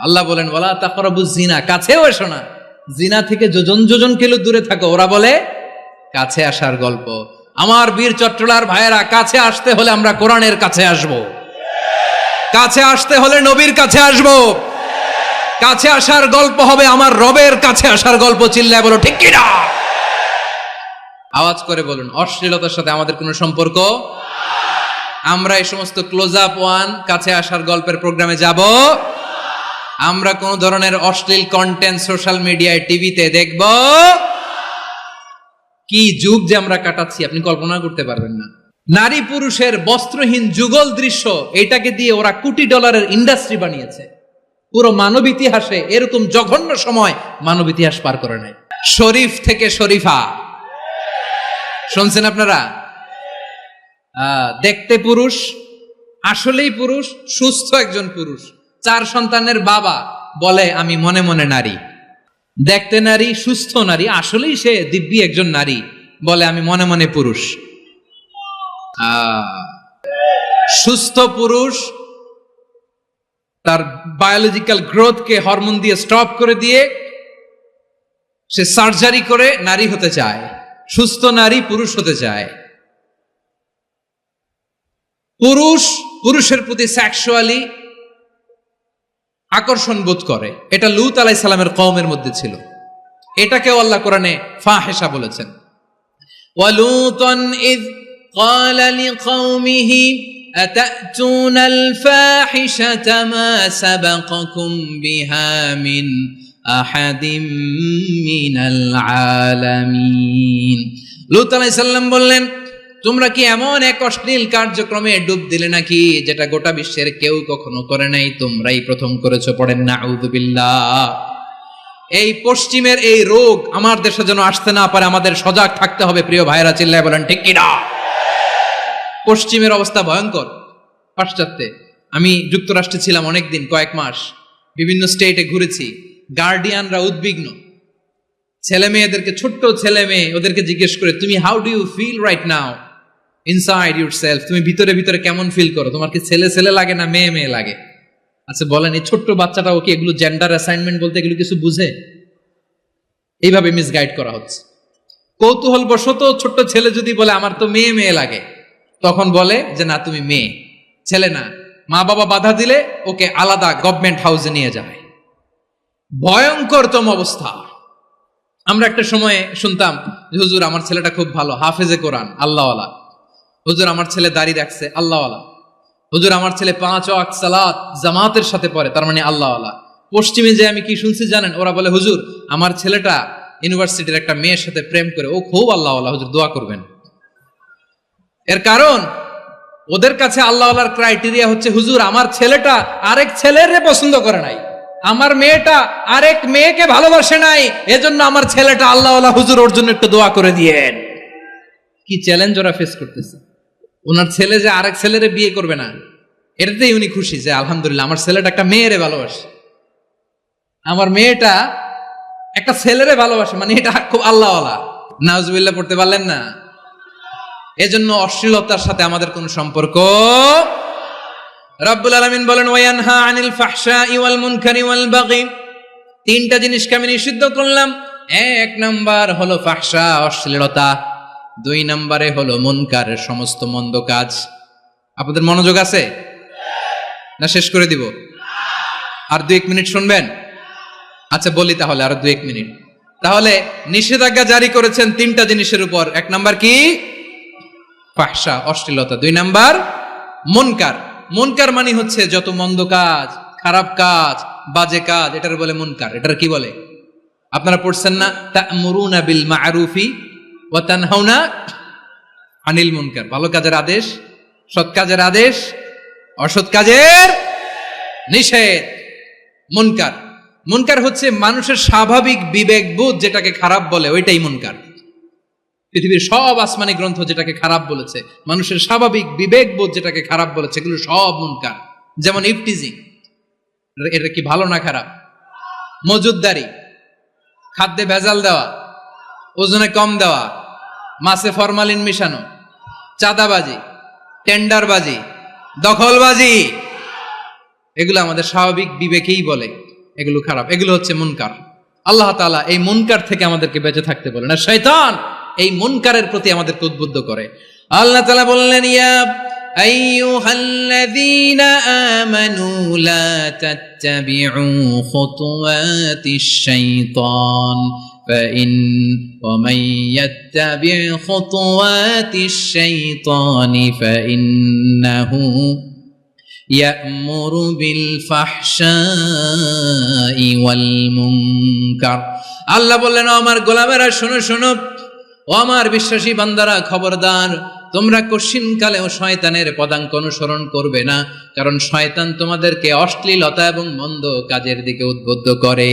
আল্লাহ বলেন ওয়ালা তাকরাবুজ জিনা, কাছেও এসো না, জিনা থেকে যোজন যোজন কিলো দূরে থাকো, ওরা বলে কাছে আসার গল্প। আমার বীর চট্টলার ভাইয়েরা, কাছে আসতে হলে আমরা কোরআনের কাছে আসব, কাছে আসতে হলে নবীর কাছে আসব, কাছে আসার গল্প হবে আমার রবের কাছে আসার গল্প। চিল্লায় বলো ঠিক কিনা? আওয়াজ করে বলুন, অশ্লীলতার সাথে আমাদের কোনো সম্পর্ক? আমরা এই সমস্ত ক্লোজ আপ ওয়ান, কাছে আসার গল্পের প্রোগ্রামে যাব, আমরা কোন ধরনের অশ্লীল কন্টেন্ট সোশ্যাল মিডিয়ায় টিভিতে দেখব। কি যুগ যে আমরা কাটাচ্ছি আপনি কল্পনা করতে পারবেন না। নারী পুরুষের বস্ত্রহীন যুগল দৃশ্য, এটাকে দিয়ে ওরা কোটি ডলারের ইন্ডাস্ট্রি বানিয়েছে। পুরো মানব ইতিহাসে এরকম জঘন্য সময় মানব ইতিহাস পার করে নাই। শরীফ থেকে শরীফা শুনছেন আপনারা? দেখতে পুরুষ, আসলেই পুরুষ, সুস্থ একজন পুরুষ, 4 সন্তানের বাবা, বলে আমি মনে মনে নারী। দেখতে নারী, সুস্থ নারী, আসলেই সে দিব্যি একজন নারী, বলে আমি মনে মনে পুরুষ। সুস্থ পুরুষ তার বায়োলজিক্যাল গ্রোথকে হরমোন দিয়ে স্টপ করে দিয়ে সে সার্জারি করে নারী হতে চায়। সুস্থ নারী পুরুষ হতে চায়। পুরুষ পুরুষের প্রতি সেক্সুয়ালি আকর্ষণ বোধ করে। এটা লূত আলাইহিস সালামের কওমের মধ্যে ছিল। এটাকে আল্লাহ কোরআনে ফাহিশা বলেছেন। ওয়ালুতান ইয قال لقومه أتأتون الفاحشة ما سبقكم بها من أحد من العالمين। লূত আলাইহিস সালাম বললেন, তোমরা কি এমন এক অশ্লীল কার্যক্রমে ডুব দিলে নাকি যেটা গোটা বিশ্বের কেউ কখনো করে নাই, তোমরাই প্রথম করেছো। পড়েন নাউযুবিল্লাহ। এই পশ্চিমের এই রোগ আমার দেশে যেন আসতে না পারে, আমাদের সজাগ থাকতে হবে। প্রিয় ভাইরা চিল্লায় বলেন ঠিক কি না? পশ্চিমের অবস্থা ভয়ঙ্কর। পাশ্চাত্যে আমি যুক্তরাষ্ট্রে ছিলাম অনেকদিন, কয়েক মাস, বিভিন্ন স্টেটে ঘুরেছি। গার্ডিয়ানরা উদ্বিগ্ন। ছেলে মেয়েদেরকে, ছোট্ট ছেলে মেয়ে, ওদেরকে জিজ্ঞেস করে, তুমি how do you feel right now inside yourself? তুমি ভিতরে ভিতরে কেমন ফিল করো? তোমার কি ছেলে ছেলে লাগে না মেয়ে মেয়ে লাগে? আচ্ছা বলেন, এই ছোট্ট বাচ্চাটা ওকে এগুলো জেন্ডার অ্যাসাইনমেন্ট বলতে এগুলো কিছু বুঝে? এইভাবে মিসগাইড করা হচ্ছে। কৌতূহল বশত ছোট্ট ছেলে যদি বলে আমার তো মেয়ে মেয়ে লাগে, তখন বলে যে না তুমি মেয়ে, ছেলে না। মা বাবা বাধা দিলে ওকে আলাদা গভর্নমেন্ট হাউসে নিয়ে যায়। ভয়ঙ্করতম অবস্থা। আমরা একটা সময় শুনতাম যে হুজুর আমার ছেলেটা খুব ভালো, হাফেজে কোরআন, আল্লাহওয়ালা। হুজুর আমার ছেলে দাড়ি রাখছে, আল্লাহওয়ালা। হুজুর আমার ছেলে 5 ওয়াক্ত সালাত জামাতের সাথে পড়ে, তার মানে আল্লাহওয়ালা। পশ্চিমে যে আমি কি শুনছি জানেন? ওরা বলে হুজুর আমার ছেলেটা ইউনিভার্সিটির একটা মেয়ের সাথে প্রেম করে, ও খুব আল্লাহওয়ালা, হুজুর দোয়া করবেন। এর কারণ ওদের কাছে আল্লাহওয়ালার ক্রাইটেরিয়া হচ্ছে হুজুর আমার ছেলেটা আরেক ছেলেরে পছন্দ করে নাই, আমার মেয়েটা আরেক মেয়েকে ভালোবাসে নাই, এজন্য আমার ছেলেটা আল্লাহওয়ালা, হুজুর ওর জন্য একটু দোয়া করে দিয়েন। কি চ্যালেঞ্জ ওরা ফেস করতেছে। ওনার ছেলে যে আরেক ছেলেরে বিয়ে করবে না, এটাতেই উনি খুশি যে আলহামদুলিল্লাহ আমার ছেলেটা একটা মেয়েরে ভালোবাসে, আমার মেয়েটা একটা ছেলেরে ভালোবাসে, মানে এটা খুব আল্লাহওয়ালা। নাউজুবিল্লাহ পড়তে পারলেন না? এজন্য অশ্লীলতার সাথে আমাদের কোনো সম্পর্ক। রব্বুল আলামিন বলেন ওয়ায়ানহা আনিল ফাহশাই ওয়াল মুনকারি ওয়াল বাগি। 3টা জিনিসকে আমি নিষিদ্ধ করলাম। 1 নাম্বার হলো ফাহশা, অশ্লীলতা। 2 নম্বরে হলো মুনকারের সমস্ত মন্দ কাজ। আপনাদের মনোযোগ আছে না? শেষ করে দিব? আর 2-1 মিনিট শুনবেন? আচ্ছা বলি তাহলে, আর 2-1 মিনিট। তাহলে নিষেধাজ্ঞা জারি করেছেন 3টা জিনিসের উপর। 1 নাম্বার কি? ফাহশা, অশ্লীলতা। 2 নাম্বার মুনকার। মুনকার মানে হচ্ছে যত মন্দ কাজ, খারাপ কাজ, বাজে কাজ, এটার বলে মুনকার। এটার কি বলে? আপনারা পড়ছেন না তা'মুরুনা বিল মা'রুফি ওয়া তানহাউনা আনিল মুনকার। ভালো কাজের আদেশ, সৎ কাজের আদেশ, অসৎ কাজের নিষেধ। মুনকার, মুনকার হচ্ছে মানুষের স্বাভাবিক বিবেকবোধ যেটাকে খারাপ বলে, ওইটাই মুনকার। পৃথিবীর সব আসমানি গ্রন্থ যেটাকে খারাপ বলেছে, মানুষের স্বাভাবিক বিবেকবোধ যেটাকে খারাপ বলেছে, এগুলো সব মুনকার। যেমন ইফটিজিং, এটা কি ভালো না খারাপ? মজুদদারি, খাদ্যে ভেজাল দেওয়া, ওজনে কম দেওয়া, মাছে ফরমালিন মিশানো, চাঁদাবাজি, টেন্ডারবাজি, দখলবাজি, এগুলো আমাদের স্বাভাবিক বিবেকেই বলে এগুলো খারাপ, এগুলো হচ্ছে মুনকার। আল্লাহ তাআলা এই মুনকার থেকে আমাদেরকে বেঁচে থাকতে বলেন, আর শয়তান এই মুনকারের প্রতি আমাদেরকে উদ্বুদ্ধ করে। আল্লাহ তাআলা বললেন ইয়া আইয়ুহাল্লাযীনা আমানু লা তাত্তাবিউ খুতুওয়াতিশ শাইতান ومن يتبع خطوات الشيطان فإنه يأمر بالفحشاء والمنكر। আল্লাহ বললেন, আমার গোলামেরা শোনো শোনো, ও আমার বিশ্বাসী বান্দারা খবরদার, তোমরা কশিনকালেও শয়তানের পদাঙ্ক অনুসরণ করবে না, কারণ শয়তান তোমাদেরকে অশ্লীলতা এবং মন্দ কাজের দিকে উদ্বুদ্ধ করে।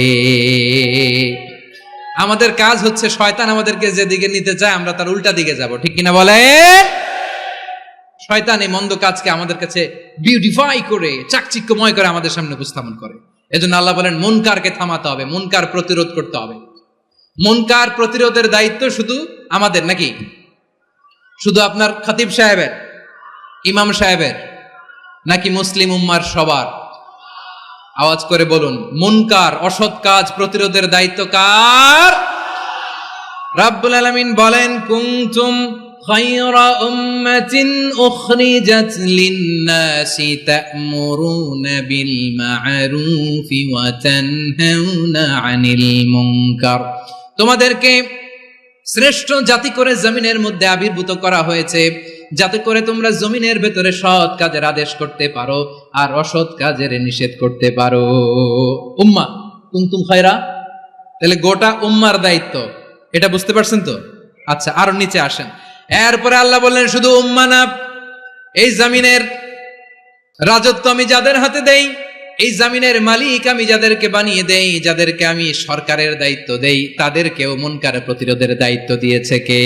আমাদের কাজ হচ্ছে শয়তান আমাদেরকে যেদিকে নিতে চায় আমরা তার উল্টা দিকে যাব, ঠিক কিনা বলে? শয়তান এই মন্দ কাজকে আমাদের কাছে বিউটিফাই করে চাকচিক্যময় করে আমাদের সামনে উপস্থাপন করে। এজন্য আল্লাহ বলেন মুনকারকে থামাতে হবে, মুনকার প্রতিরোধ করতে হবে। মুনকার প্রতিরোধের দায়িত্ব শুধু আমাদের নাকি? শুধু আপনার খতিব সাহেবের, ইমাম সাহেবের, নাকি মুসলিম উম্মার সবার? আওয়াজ করে বলুন, মুনকার অসৎ কাজ প্রতিরোধের দায়িত্ব কার? রাব্বুল আলামিন বলেন, কুনতুম খায়রা উম্মাতিন উখরিজাত লিন-নাসি তা'মুরুনা বিল মা'রুফি ওয়া তানহাউনা আনিল মুনকার। তোমাদেরকে শ্রেষ্ঠ জাতি করে জমিনের মধ্যে আবির্ভূত করা হয়েছে, যাতে করে তোমরা জমিনের ভেতরে সৎ কাজের আদেশ করতে পারো আর অসৎ কাজের নিষেধ করতে পারো। উম্মাহ কুনতুম খায়রা, তাহলে গোটা উম্মার দায়িত্ব, এটা বুঝতে পারছেন তো? আচ্ছা, আরো নিচে আসেন। এরপরে আল্লাহ বললেন, শুধু উম্মাহ না, এই জমিনের রাজত্ব আমি যাদের হাতে দেই, এই জমিনের মালিক আমি যাদেরকে বানিয়ে দেই, যাদেরকে আমি সরকারের দায়িত্ব দেই, তাদেরকেও মুনকার প্রতিরোধের দায়িত্ব দিয়েছে কে?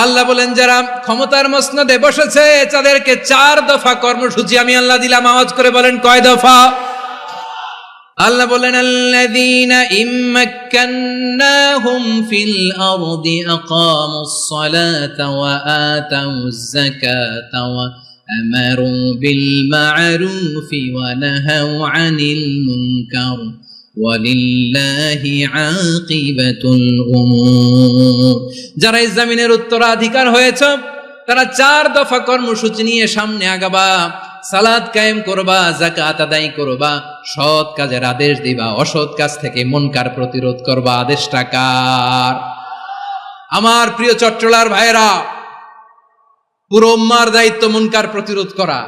আল্লাহ বলেন, যারা ক্ষমতার মসনদে বসেছে তাদেরকে 4 দফা কর্মসূচি আমি আল্লাহ দিলাম। আওয়াজ করে বলেন, কয় দফা? আল্লাহ বলেন, আল্লাযীনা ইম্মাক্কান্নাহুম ফিল আরদি আকামুস সালাতা ওয়া আতাউয যাকাতা ওয়া আমারু বিল মা'রুফি ওয়া নাহাউ আনিল মুনকার ওয়ালিল্লাহি আকিবাতুল উমুর। যারা এই জমিনের উত্তরাধিকার হয়েছে তারা 4 দফা কর্মসূচি নিয়ে সামনে আগাবা। সালাত কায়েম করবা, যাকাত আদায় করবা, সৎ কাজের আদেশ দিবা, অসৎ কাজ থেকে মুনকার প্রতিরোধ করবা। আদেশটা কার? আমার প্রিয় চট্টলার ভাইয়েরা, পুরো উম্মার দায়িত্ব মুনকার প্রতিরোধ করা,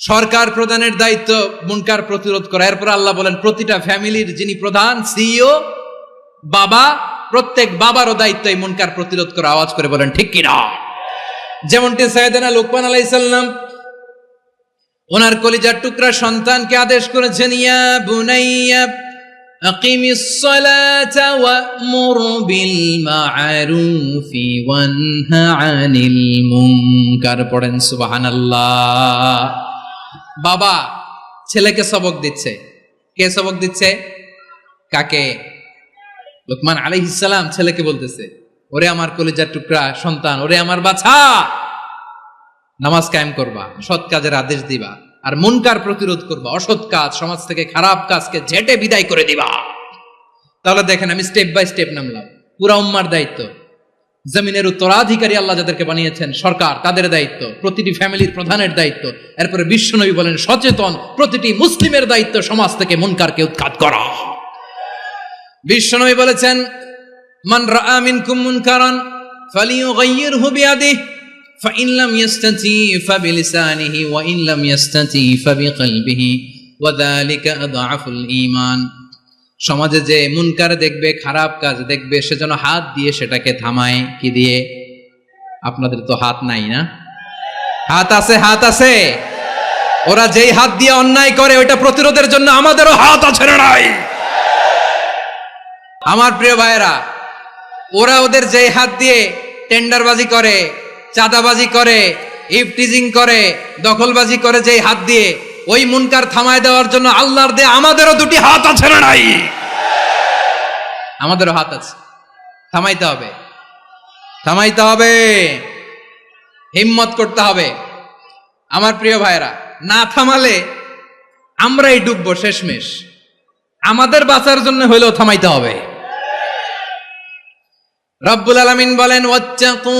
সরকার প্রধানের দায়িত্ব মুনকার প্রতিরোধ করা। এরপর আল্লাহ বলেন, প্রতিটা ফ্যামিলির যিনি প্রধান সিইও বাবা, প্রত্যেক বাবারও দায়িত্ব এই মুনকার প্রতিরোধ করা। আওয়াজ করে বলেন ঠিক কিনা? যেমনটি সাইয়েদনা লুকমান আলাইহিস সালাম ওনার কলিজার টুকরা সন্তানকে আদেশ করেছেন, ইয়া বুনাইয়া আকিমিস সালাতা ওয়া'মুর বিল মা'রুফি ওয়ানহা আনিল মুনকার। পড়েন সুবহানাল্লাহ। বাবা ছেলেকে সবক দিচ্ছে। কে সবক দিচ্ছে? কাকে? লুকমান আলাইহিস সালাম ছেলেকে বলতেছে, ওরে আমার কলিজার টুকরা সন্তান, ওরে আমার বাছা, নামাজ কায়েম করবা, সৎ কাজের আদেশ দিবা, আর মুনকার প্রতিরোধ করবা, অসৎ কাজ, সমাজ থেকে খারাপ কাজকে ঝেঁটে বিদায় করে দিবা। তাহলে দেখেন, আমি স্টেপ বাই স্টেপ নামলাম। পুরা উম্মার দায়িত্ব, জমিনের উত্তরাধিকারী আল্লাহ যাদেরকে বানিয়েছেন সরকার, তাদের দায়িত্ব, প্রতিটি ফ্যামিলির প্রধানের দায়িত্ব। এরপরে বিশ্বনবী বলেন, সচেতন প্রতিটি মুসলিমের দায়িত্ব সমাজ থেকে মুনকারকে উৎখাত করা। বিশ্বনবী বলেছেন, মান রাআ মিনকুম মুনকারান ফালিয়ুগাইয়িরহু বিয়াদিহি فإن لم يستطع فبلسانه وإن لم يستطع فبقلبه وذلك أضعف الإيمان। সমাজে যে মুনকার দেখবে, খারাপ কাজ দেখবে, সে যেন হাত দিয়ে সেটাকে থামায়। কি দিয়ে? আপনাদের তো হাত নাই না? হাত আছে, হাত আছে। ওরা যেই হাত দিয়ে অন্যায় করে ওইটা প্রতিরোধের জন্য আমাদেরও হাত আছে না নাই? আমার প্রিয় ভাইয়েরা, ওরা ওদের যেই হাত দিয়ে টেন্ডারবাজি করে, চাঁদাবাজি করে, ইফটিজিং করে, দখলবাজি করে, যেই হাত দিয়ে, ওই মুনকার থামায় দেওয়ার জন্য আল্লাহর দেয়া আমাদেরও 2টি হাত আছে না নাই? আমাদেরও হাত আছে। থামাইতে হবে, থামাইতে হবে, হিম্মত করতে হবে। আমার প্রিয় ভাইরা, না থামালে আমরাই ডুববো শেষমেশ। আমাদের বাঁচার জন্য হইলেও থামাইতে হবে। রব্বুল আলামিন বলেন, ওয়াত্তাকু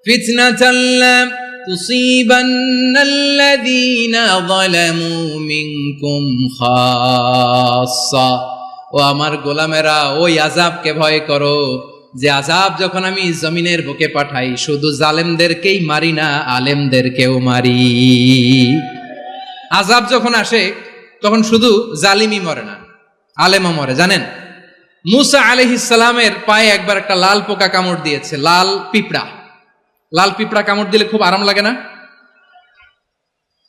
ফিতনাতাল লা তুসিবান্নাল্লাযীনা যালামু মিনকুম খাসসা ও আমার গোলামেরা, ওই আযাবকে ভয় করো যে আযাব যখন আমি জমিনের বুকে পাঠাই শুধু জালেমদেরকেই মারি না, আলেমদেরকেও মারি। আযাব যখন আসে তখন শুধু জালিমই মরে না, আলেমও মরে। জানেন, মুসা আলাইহিস সালামের পায়ে একবার একটা লাল পোকা কামড় দিয়েছে, লাল পিঁপড়া। লাল পিঁপড়া কামড় দিলে খুব আরাম লাগে না?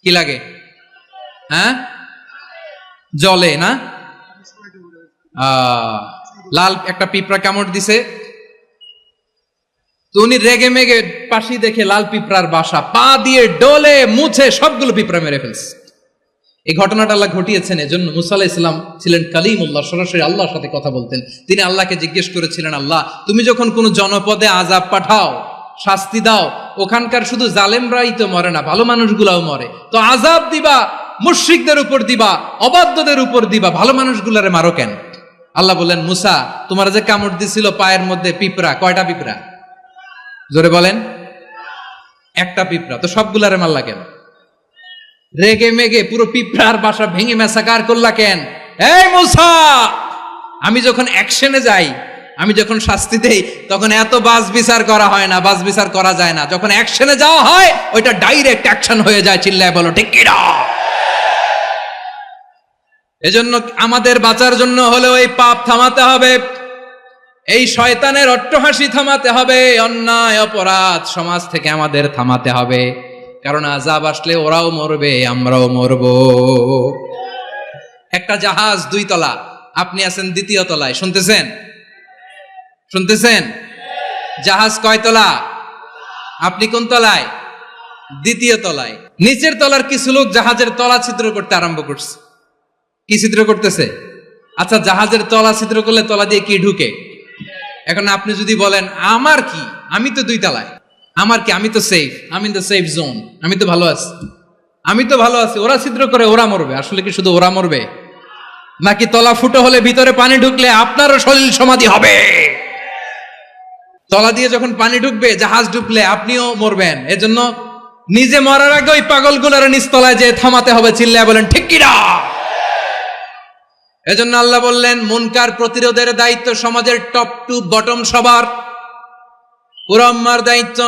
কি লাগে? হ্যাঁ, জলে না? লাল একটা পিঁপড়া কামড় দিছে, তো উনি রেগে মেগে পাশি দেখে লাল পিঁপড়ার বাসা, পা দিয়ে ডলে মুছে সবগুলো পিঁপড়া মেরে ফেলছে। এই ঘটনাটা আল্লাহ ঘটিয়েছেন এজন্য মুসা আলাইহিস সালাম ছিলেন কালিমুল্লাহ, সরাসরি আল্লাহর সাথে কথা বলতেন। তিনি আল্লাহকে জিজ্ঞেস করেছিলেন, আল্লাহ তুমি যখন কোন জনপদে আযাব পাঠাও, শাস্তি দাও, ওখানকার শুধু জালেমরাই তো মরে না, ভালো মানুষগুলাও মরে, তো আযাব দিবা মুশরিকদের উপর দিবা, অবাধ্যদের উপর দিবা, ভালো মানুষগুলারে মারো কেন? আল্লাহ বললেন, মুসা তোমার যে কামড় দিছিল পায়ের মধ্যে পিঁপড়া, কয়টা পিঁপড়া? জোরে বলেন। একটা পিঁপড়া, তো সবগুলারে মারলা কেন? রেগে মেগে পুরো পিঁপড়ার বাসা ভেঙে মেসাকার করলা কেন? এই মুসা, আমি যখন অ্যাকশনে যাই, আমি যখন শাস্তি দেই, তখন এত বাস বিচার করা হয় না, বাস বিচার করা যায় না। যখন অ্যাকশনে যাওয়া হয় ওইটা ডাইরেক্ট অ্যাকশন হয়ে যায়। চিল্লায় বলো ঠিক কিনা? এজন্য আমাদের বাঁচার জন্য হলে ওই পাপ থামাতে হবে, এই শয়তানের অট্টহাসি থামাতে হবে, অন্যায় অপরাধ সমাজ থেকে আমাদের থামাতে হবে। কারণ আযাব আসলে ওরাও মরবে, আমরাও মরব। একটা জাহাজ 2 তলা, আপনি আছেন 2য় তলায়, শুনতেছেন? শুনতেছেন? জাহাজ কয় তলা? আপনি কোন তলায়? 2য় তলায়। নিচের তলার কিছু লোক জাহাজের তলা ছিদ্র করতে আরম্ভ করছে। কি ছিদ্র করতেছে? আচ্ছা, জাহাজের তলা ছিদ্র করলে তলা দিয়ে কি ঢুকে? এখন আপনি যদি বলেন আমার কি, আমি তো 2 তলায়, আমার কি, আমি তো সেফ, আমি ইন দ্য সেফ জোন, আমি তো ভালো আছি, আমি তো ভালো আছি, ওরা ছিদ্র করে ওরা মরবে। আসলে কি শুধু ওরা মরবে, নাকি তলা ফুটো হলে ভিতরে পানি ঢুকলে আপনারও সলিল সমাধি হবে? তলা দিয়ে যখন পানি ঢুকবে, জাহাজ ঢুকলে আপনিও মরবেন। এজন্য নিজে মরার আগে ওই পাগলগুলোর নিচতলায় যে থামাতে হবে। চিল্লায় বলেন ঠিক কিনা? এজন্য আল্লাহ বললেন, মুনকার প্রতিরোধের দায়িত্ব সমাজের টপ টু বটম সবার। পুরো আম্মার দায়িত্ব,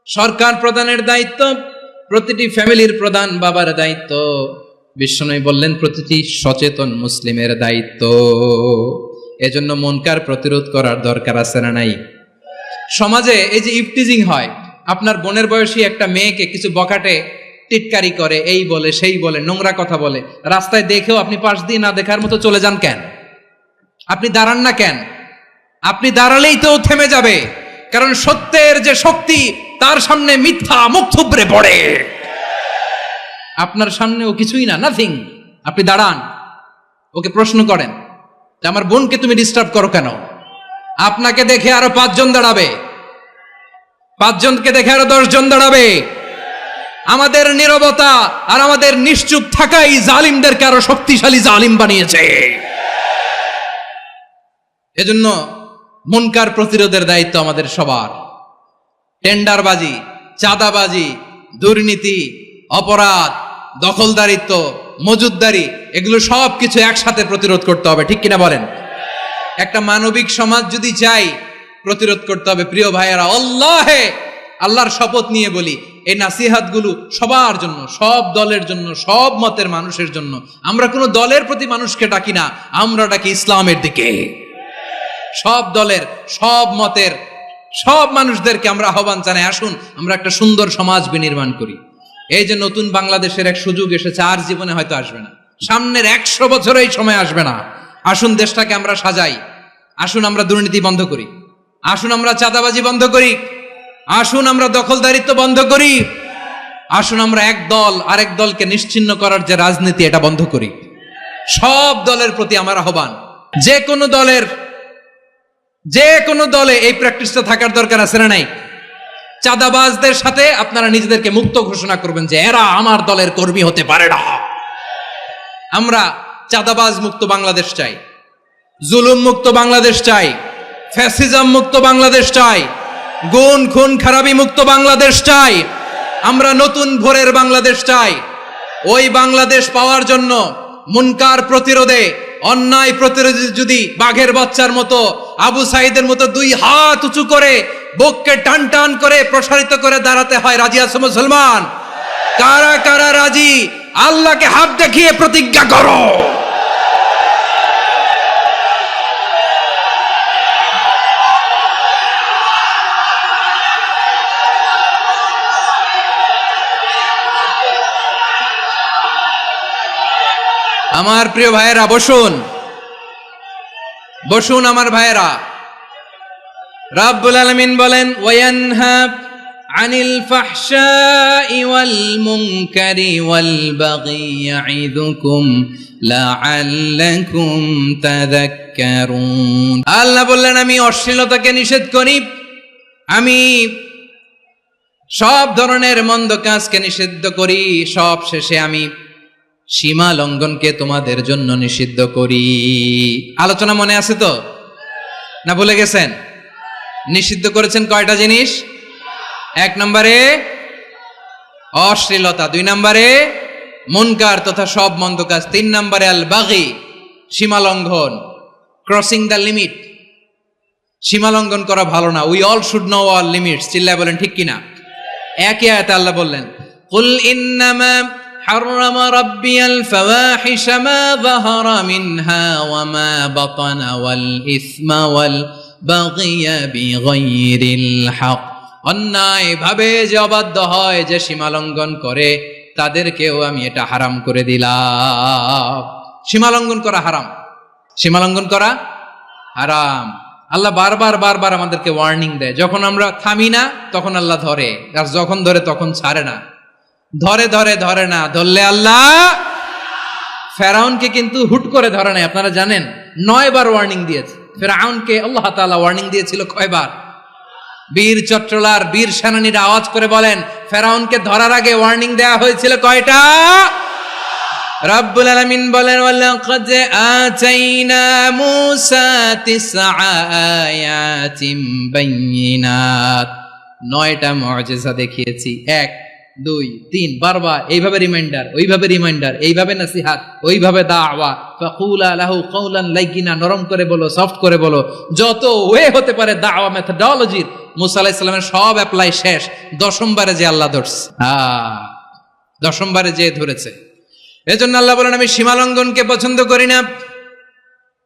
সরকার প্রধানের দায়িত্ব, প্রতিটি ফ্যামিলির প্রধান বাবার দায়িত্ব, বিশ্বনবী বললেন প্রতিটি সচেতন মুসলিমের দায়িত্ব। এজন্য মুনকার প্রতিরোধ করার দরকার আছে না নাই? সমাজে এই যে ইফটিজিং হয়, আপনার বোনের বয়সী একটা মেয়েকে কিছু বকাটে টিটকারি করে, এই বলে সেই বলে, নোংরা কথা বলে, রাস্তায় দেখেও আপনি পাশ দিয়ে না দেখার মতো চলে যান কেন? আপনি দাঁড়ান না কেন? আপনি দাঁড়ালেই তো থেমে যাবে, কারণ সত্যের যে শক্তি তার সামনে মিথ্যা মুখ থুবড়ে পড়ে। আপনার সামনে ও কিছুই না, নাথিং। আপনি দাঁড়ান, ওকে প্রশ্ন করেন যে আমার বোনকে তুমি ডিস্টার্ব করো কেন? আপনাকে দেখে আরো 5 জন দাঁড়াবে, 5 জনকে দেখে আরো 10 জন দাঁড়াবে। আমাদের নীরবতা আর আমাদের নিশ্চুপ থাকাই জালিমদেরকে আরো শক্তিশালী জালিম বানিয়েছে। এজন্য মুনকার প্রতিরোধের দায়িত্ব আমাদের সবার। টেন্ডারবাজি, চাঁদাবাজি, দুর্নীতি, অপরাধ, দখলদারিত্ব, মজুদদারি, এগুলো সব কিছু একসাথে প্রতিরোধ করতে হবে। ঠিক কিনা বলেন? একটা মানবিক সমাজ যদি চাই, প্রতিরোধ করতে হবে। প্রিয় ভাইয়েরা, আল্লাহর শপথ নিয়ে বলি, এই নাসিহাতগুলো সবার জন্য, সব দলের জন্য, সব মতের মানুষের জন্য। আমরা কোনো দলের প্রতি মানুষকে ডাকি না, আমরা ডাকি ইসলামের দিকে। সব দলের, সব মতের, সব মানুষদেরকে আমরা আহ্বান জানাই, আসুন আমরা একটা সুন্দর সমাজ বিনির্মাণ করি। এই যে নতুন বাংলাদেশের এক সুযোগ এসেছে, আর জীবনে হয়তো আসবে না, সামনের 100 বছর এই সময় আসবে না। আসুন দেশটাকে আমরা সাজাই, আসুন আমরা দুর্নীতি বন্ধ করি, আসুন আমরা চাঁদাবাজি বন্ধ করি, আসুন আমরা দখলদারিত্ব বন্ধ করি, আসুন আমরা এক দল আরেক দলকে নিশ্চিহ্ন করার যে রাজনীতি, এটা বন্ধ করি। সব দলের প্রতি আমার আহ্বান, যে কোনো দলে এই প্র্যাকটিসটা থাকার দরকার আছে না নাই? চাঁদাবাজদের সাথে আপনারা নিজেদেরকে মুক্ত ঘোষণা করবেন যে এরা আমার দলের কর্মী হতে পারে না। আমরা চাঁদাবাজ মুক্ত বাংলাদেশ চাই, জুলুম মুক্ত বাংলাদেশ চাই, ফ্যাসিজম মুক্ত বাংলাদেশ চাই, গুণ খুন খারাপি মুক্ত বাংলাদেশ চাই। আমরা নতুন ভোরের বাংলাদেশ চাই। ওই বাংলাদেশ পাওয়ার জন্য মুনকার প্রতিরোধে অন্যায় প্রতিরোধী যদি বাঘের বাচ্চার মতো আবু সাঈদের মতো দুই হাত উঁচু করে বুককে টান টান করে প্রসারিত করে দাঁড়াতে হয়, রাজি আছো মুসলমান? কারা কারা রাজি? আল্লাহকে হাত দেখিয়ে প্রতিজ্ঞা করো। আমার প্রিয় ভাইয়েরা বসুন, বসুন আমার ভাইয়েরা। রাব্বুল আলামিন বলেন, ওয়ায়ানহা আনিল ফাহশাই ওয়াল মুনকারি ওয়াল বাগি ইয়াইদুকুম লাআল্লাকুম তাযাক্কারুন। আল্লাহ বললেন, আমি অশ্লীলতাকে নিষেধ করি, আমি সব ধরনের মন্দ কাজকে নিষিদ্ধ করি, সব শেষে আমি সীমা লঙ্ঘনকে তোমাদের জন্য নিষিদ্ধ করি। আলোচনা মনে আছে তো, না ভুলে গেছেন? নিষিদ্ধ করেছেন কয়টা জিনিস? 1 নম্বরে অশ্লীলতা, 2 নম্বরে মুনকার তথা সব মন্দ কাজ, 3 নম্বরে আল বাগি সীমা লঙ্ঘন, ক্রসিং দ্য লিমিট। সীমা লঙ্ঘন করা ভালো না। We all should know our limits. চিল্লায় বলেন ঠিক কিনা? একই আয়াতে আল্লাহ বললেন, কুল ইন্নামা حرم ربي الفواحش ما ظهر منها وما بطن والإثم والبغي بغير الحق। অন্যায় ভাবে যে অবাধ্য হয়, যে সীমা লঙ্ঘন করে, তাদেরকেও আমি এটা হারাম করে দিলাম। সীমা লঙ্ঘন করা হারাম, সীমা লঙ্ঘন করা হারাম। আল্লাহ বারবার বারবার আমাদেরকে ওয়ার্নিং দেয়। যখন আমরা থামি না তখন আল্লাহ ধরে, আর যখন ধরে তখন ছাড়ে না। ধরে ধরে ধরে না, ধরলে আল্লাহ। ফেরাউনকে কিন্তু হুট করে ধরে নাই, আপনারা জানেন 9 বার ওয়ার্নিং দিয়েছে। ফেরাউনকে আল্লাহ তাআলা ওয়ার্নিং দিয়েছিল কয়বার? বীর চট্টলার বীর সেনানীরা আওয়াজ করে বলেন, ফেরাউনকে ধরার আগে ওয়ার্নিং দেয়া হয়েছিল কয়টা? রাব্বুল আলামিন বলেন, ওয়ালাকাদ আতাইনা মূসা 9 আয়াতিন বাইয়িনাত। 9টা মুআজিজা দেখিয়েছি। 1 2 3 বারবার এইভাবে রিমাইন্ডার, ওইভাবে রিমাইন্ডার, এইভাবে নসিহাত, ওইভাবে দাওয়া। ফাকুলা লাহু কাওলান লাইয়িনা, নরম করে বলো, সফট করে বলো, যত ওয়ে হতে পারে দাওয়া মেথডোলজির মুসা আলাইহিস সালামের সব অ্যাপ্লাই শেষ। 10ম বারে যে আল্লাহ ধরছে, 10ম বারে যে ধরেছে। এজন্য আল্লাহ বলেন, আমি সীমা লঙ্ঘনকে পছন্দ করি না।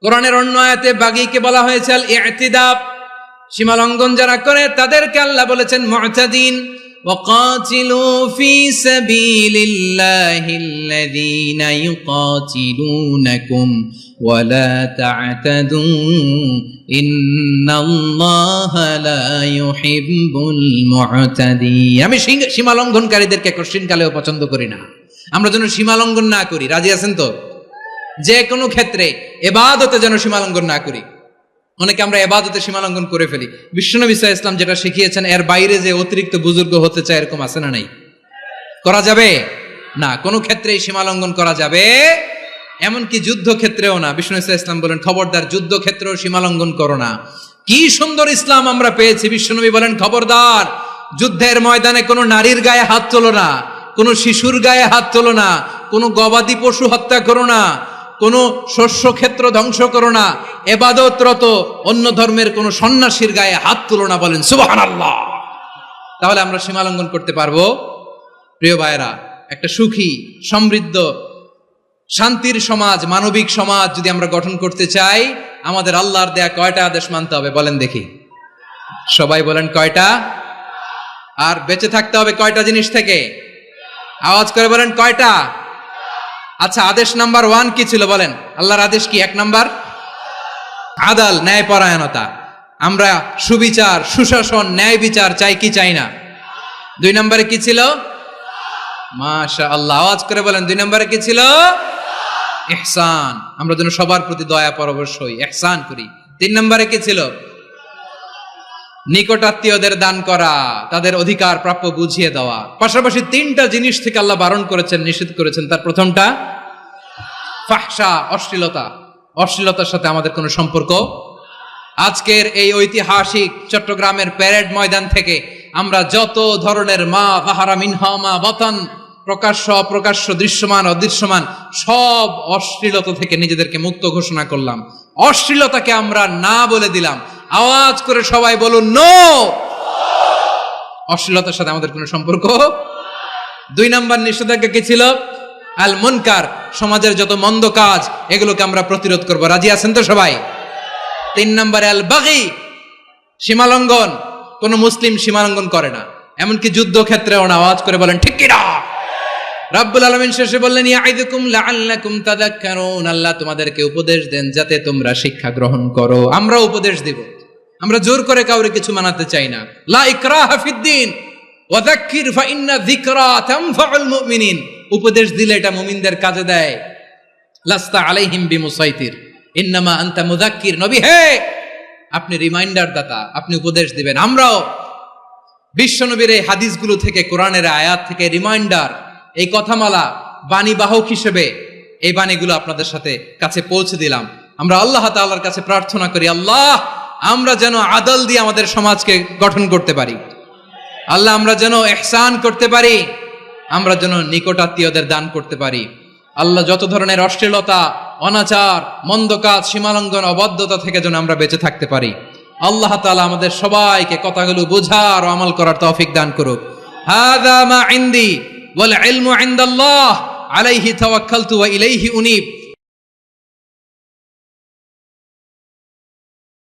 কোরআনের অন্য আয়াতে বাগীকে বলা হয়েছে আল ইতিদা। সীমা লঙ্ঘন যারা করে তাদেরকে আল্লাহ বলেছেন মুতাদিন। وقاتلوا في سبيل الله الذين يقاتلونكم ولا تعتدوا إن الله لا يحب المعتدين। আমি সীমা লঙ্ঘনকারীদেরকে কোশ্চিন কালেও পছন্দ করি না। আমরা যেন সীমা লঙ্ঘন না করি, রাজি আছেন তো? যে কোনো ক্ষেত্রে ইবাদতে যেন সীমা লঙ্ঘন না করি। অনেকে আমরা ইবাদতে সীমা লঙ্ঘন করে ফেলি। বিশ্বনবী সাল্লাল্লাহু আলাইহি ওয়াসাল্লাম যেটা শিখিয়েছেন এর বাইরে যে অতিরিক্ত বুজুর্গ হতে চায়, এরকম আছে না নাই? করা যাবে না, কোনো ক্ষেত্রেই সীমা লঙ্ঘন করা যাবে, এমনকি যুদ্ধ ক্ষেত্রেও না। বিশ্বনবী সাল্লাল্লাহু আলাইহি ওয়াসাল্লাম বলেন, খবরদার যুদ্ধ ক্ষেত্রেও সীমা লঙ্ঘন করো না। কি সুন্দর ইসলাম আমরা পেয়েছি। বিশ্বনবী বলেন, খবরদার যুদ্ধের ময়দানে কোনো নারীর গায়ে হাত তোলো না, কোনো শিশুর গায়ে হাত তোলো না, কোনো গবাদি পশু হত্যা করো না, কোনো শস্য ক্ষেত্র ধ্বংস করো না, ইবাদতরত অন্য ধর্মের কোনো সন্ন্যাসীর গায়ে হাত তুলো না। বলেন সুবহানাল্লাহ। তাহলে আমরা সীমা লঙ্ঘন করতে পারবো? প্রিয় ভাইরা, একটা সুখী, সমৃদ্ধ, শান্তির সমাজ, মানবিক সমাজ যদি আমরা গঠন করতে চাই, আমাদের আল্লাহর দেয়া কয়টা আদেশ মানতে হবে বলেন দেখি? সবাই বলেন কয়টা? আর বেঁচে থাকতে হবে কয়টা জিনিস থেকে? আওয়াজ করে বলেন কয়টা? আচ্ছা, আদেশ নাম্বার 1 কি ছিল বলেন? আল্লাহর আদেশ কি? 1 নাম্বার আদাল, ন্যায়পরায়ণতা। আমরা সুবিচার, সুশাসন, ন্যায় বিচার চাই কি চাই না? 2 নম্বরে কি ছিল? মাশাআল্লাহ, আওয়াজ করে বলেন 2 নম্বরে কি ছিল? ইহসান। আমরা যেন সবার প্রতি দয়া পরবশ হই, ইহসান করি। 3 নম্বরে কি ছিল? নিকটাত্মীয়দের দান করা, তাদের অধিকার প্রাপ্য বুঝিয়ে দেওয়া। পাশাপাশি 3টা জিনিস থেকে আল্লাহ বারণ করেছেন, নিষেধ করেছেন। তার প্রথমটা ফাহশা, অশ্লীলতা। অশ্লীলতার সাথে আমাদের কোনো সম্পর্ক। আজকের এই ঐতিহাসিক চট্টগ্রামের প্যারেড ময়দান থেকে আমরা যত ধরনের মা যাহারা মিনহা মা বাতান প্রকাশ্য অপ্রকাশ্য, দৃশ্যমান অদৃশ্যমান সব অশ্লীলতা থেকে নিজেদেরকে মুক্ত ঘোষণা করলাম। অশ্লীলতাকে আমরা না বলে দিলাম। আওয়াজ করে সবাই বলুন নো। অশ্লীলতার সাথে আমাদের কোনো সম্পর্ক। 2 নাম্বার নিষেধাজ্ঞা কি ছিল? আল মুনকার, সমাজের যত মন্দ কাজ এগুলোকে আমরা প্রতিরোধ করব। রাজি আছেন তো সবাই? 3 নম্বরে আল বাগি, সীমালঙ্ঘন। কোন মুসলিম সীমালঙ্ঘন করে না, এমনকি যুদ্ধক্ষেত্রেও না। আওয়াজ করে বলেন ঠিক কিনা? রাব্বুল আলামিন শেষে বললেন ইয়াইদুকুম লাআল্লাকুম তাযাক্কারুন, আল্লাহ তোমাদেরকে উপদেশ দেন যাতে তোমরা শিক্ষা গ্রহণ করো। আমরা উপদেশ দিব, আমরা জোর করে কাউরে কিছু মানাতে চাই না। লা ইকরাহা ফিদ্দিন ওয়া যাক্কির ফাইন্না যিকরা তানফাউল মুমিনিন। উপদেশ দিলে এটা মুমিনদের কাজে দেয়। লাস্তা আলাইহিম বিমুসাইতির ইন্নামা আনতা মুযাক্কির। নবী হে, আপনি রিমাইন্ডার দাতা, আপনি উপদেশ দিবেন। আমরাও বিশ্বনবীর এই হাদিসগুলো থেকে, কোরআনের আয়াত থেকে রিমাইন্ডার, এই কথামালা বাণী বাহক হিসেবে এই বাণীগুলো আপনাদের সাথে কাছে পৌঁছে দিলাম। আমরা আল্লাহ তাআলার কাছে প্রার্থনা করি, আল্লাহ আমরা যেন আদল দিয়ে আমাদের সমাজকে গঠন করতে পারি। আল্লাহ আমরা যেন ইহসান করতে পারি, আমরা যেন নিকটাত্মীয়দের দান করতে পারি। আল্লাহ যত ধরনের অশ্লীলতা, অনাচার, মন্দ কাজ, সীমালঙ্ঘন, অবাধ্যতা থেকে যেন আমরা বেঁচে থাকতে পারি। আল্লাহ তাআলা আমাদের সবাইকে কথাগুলো বোঝার ও আমল করার তৌফিক দান করুক। হাযা মা ইনদি ওয়াল ইলমু ইনদাল্লাহ আলাইহি তাওয়াক্কালতু ওয়া ইলাইহি উনীব।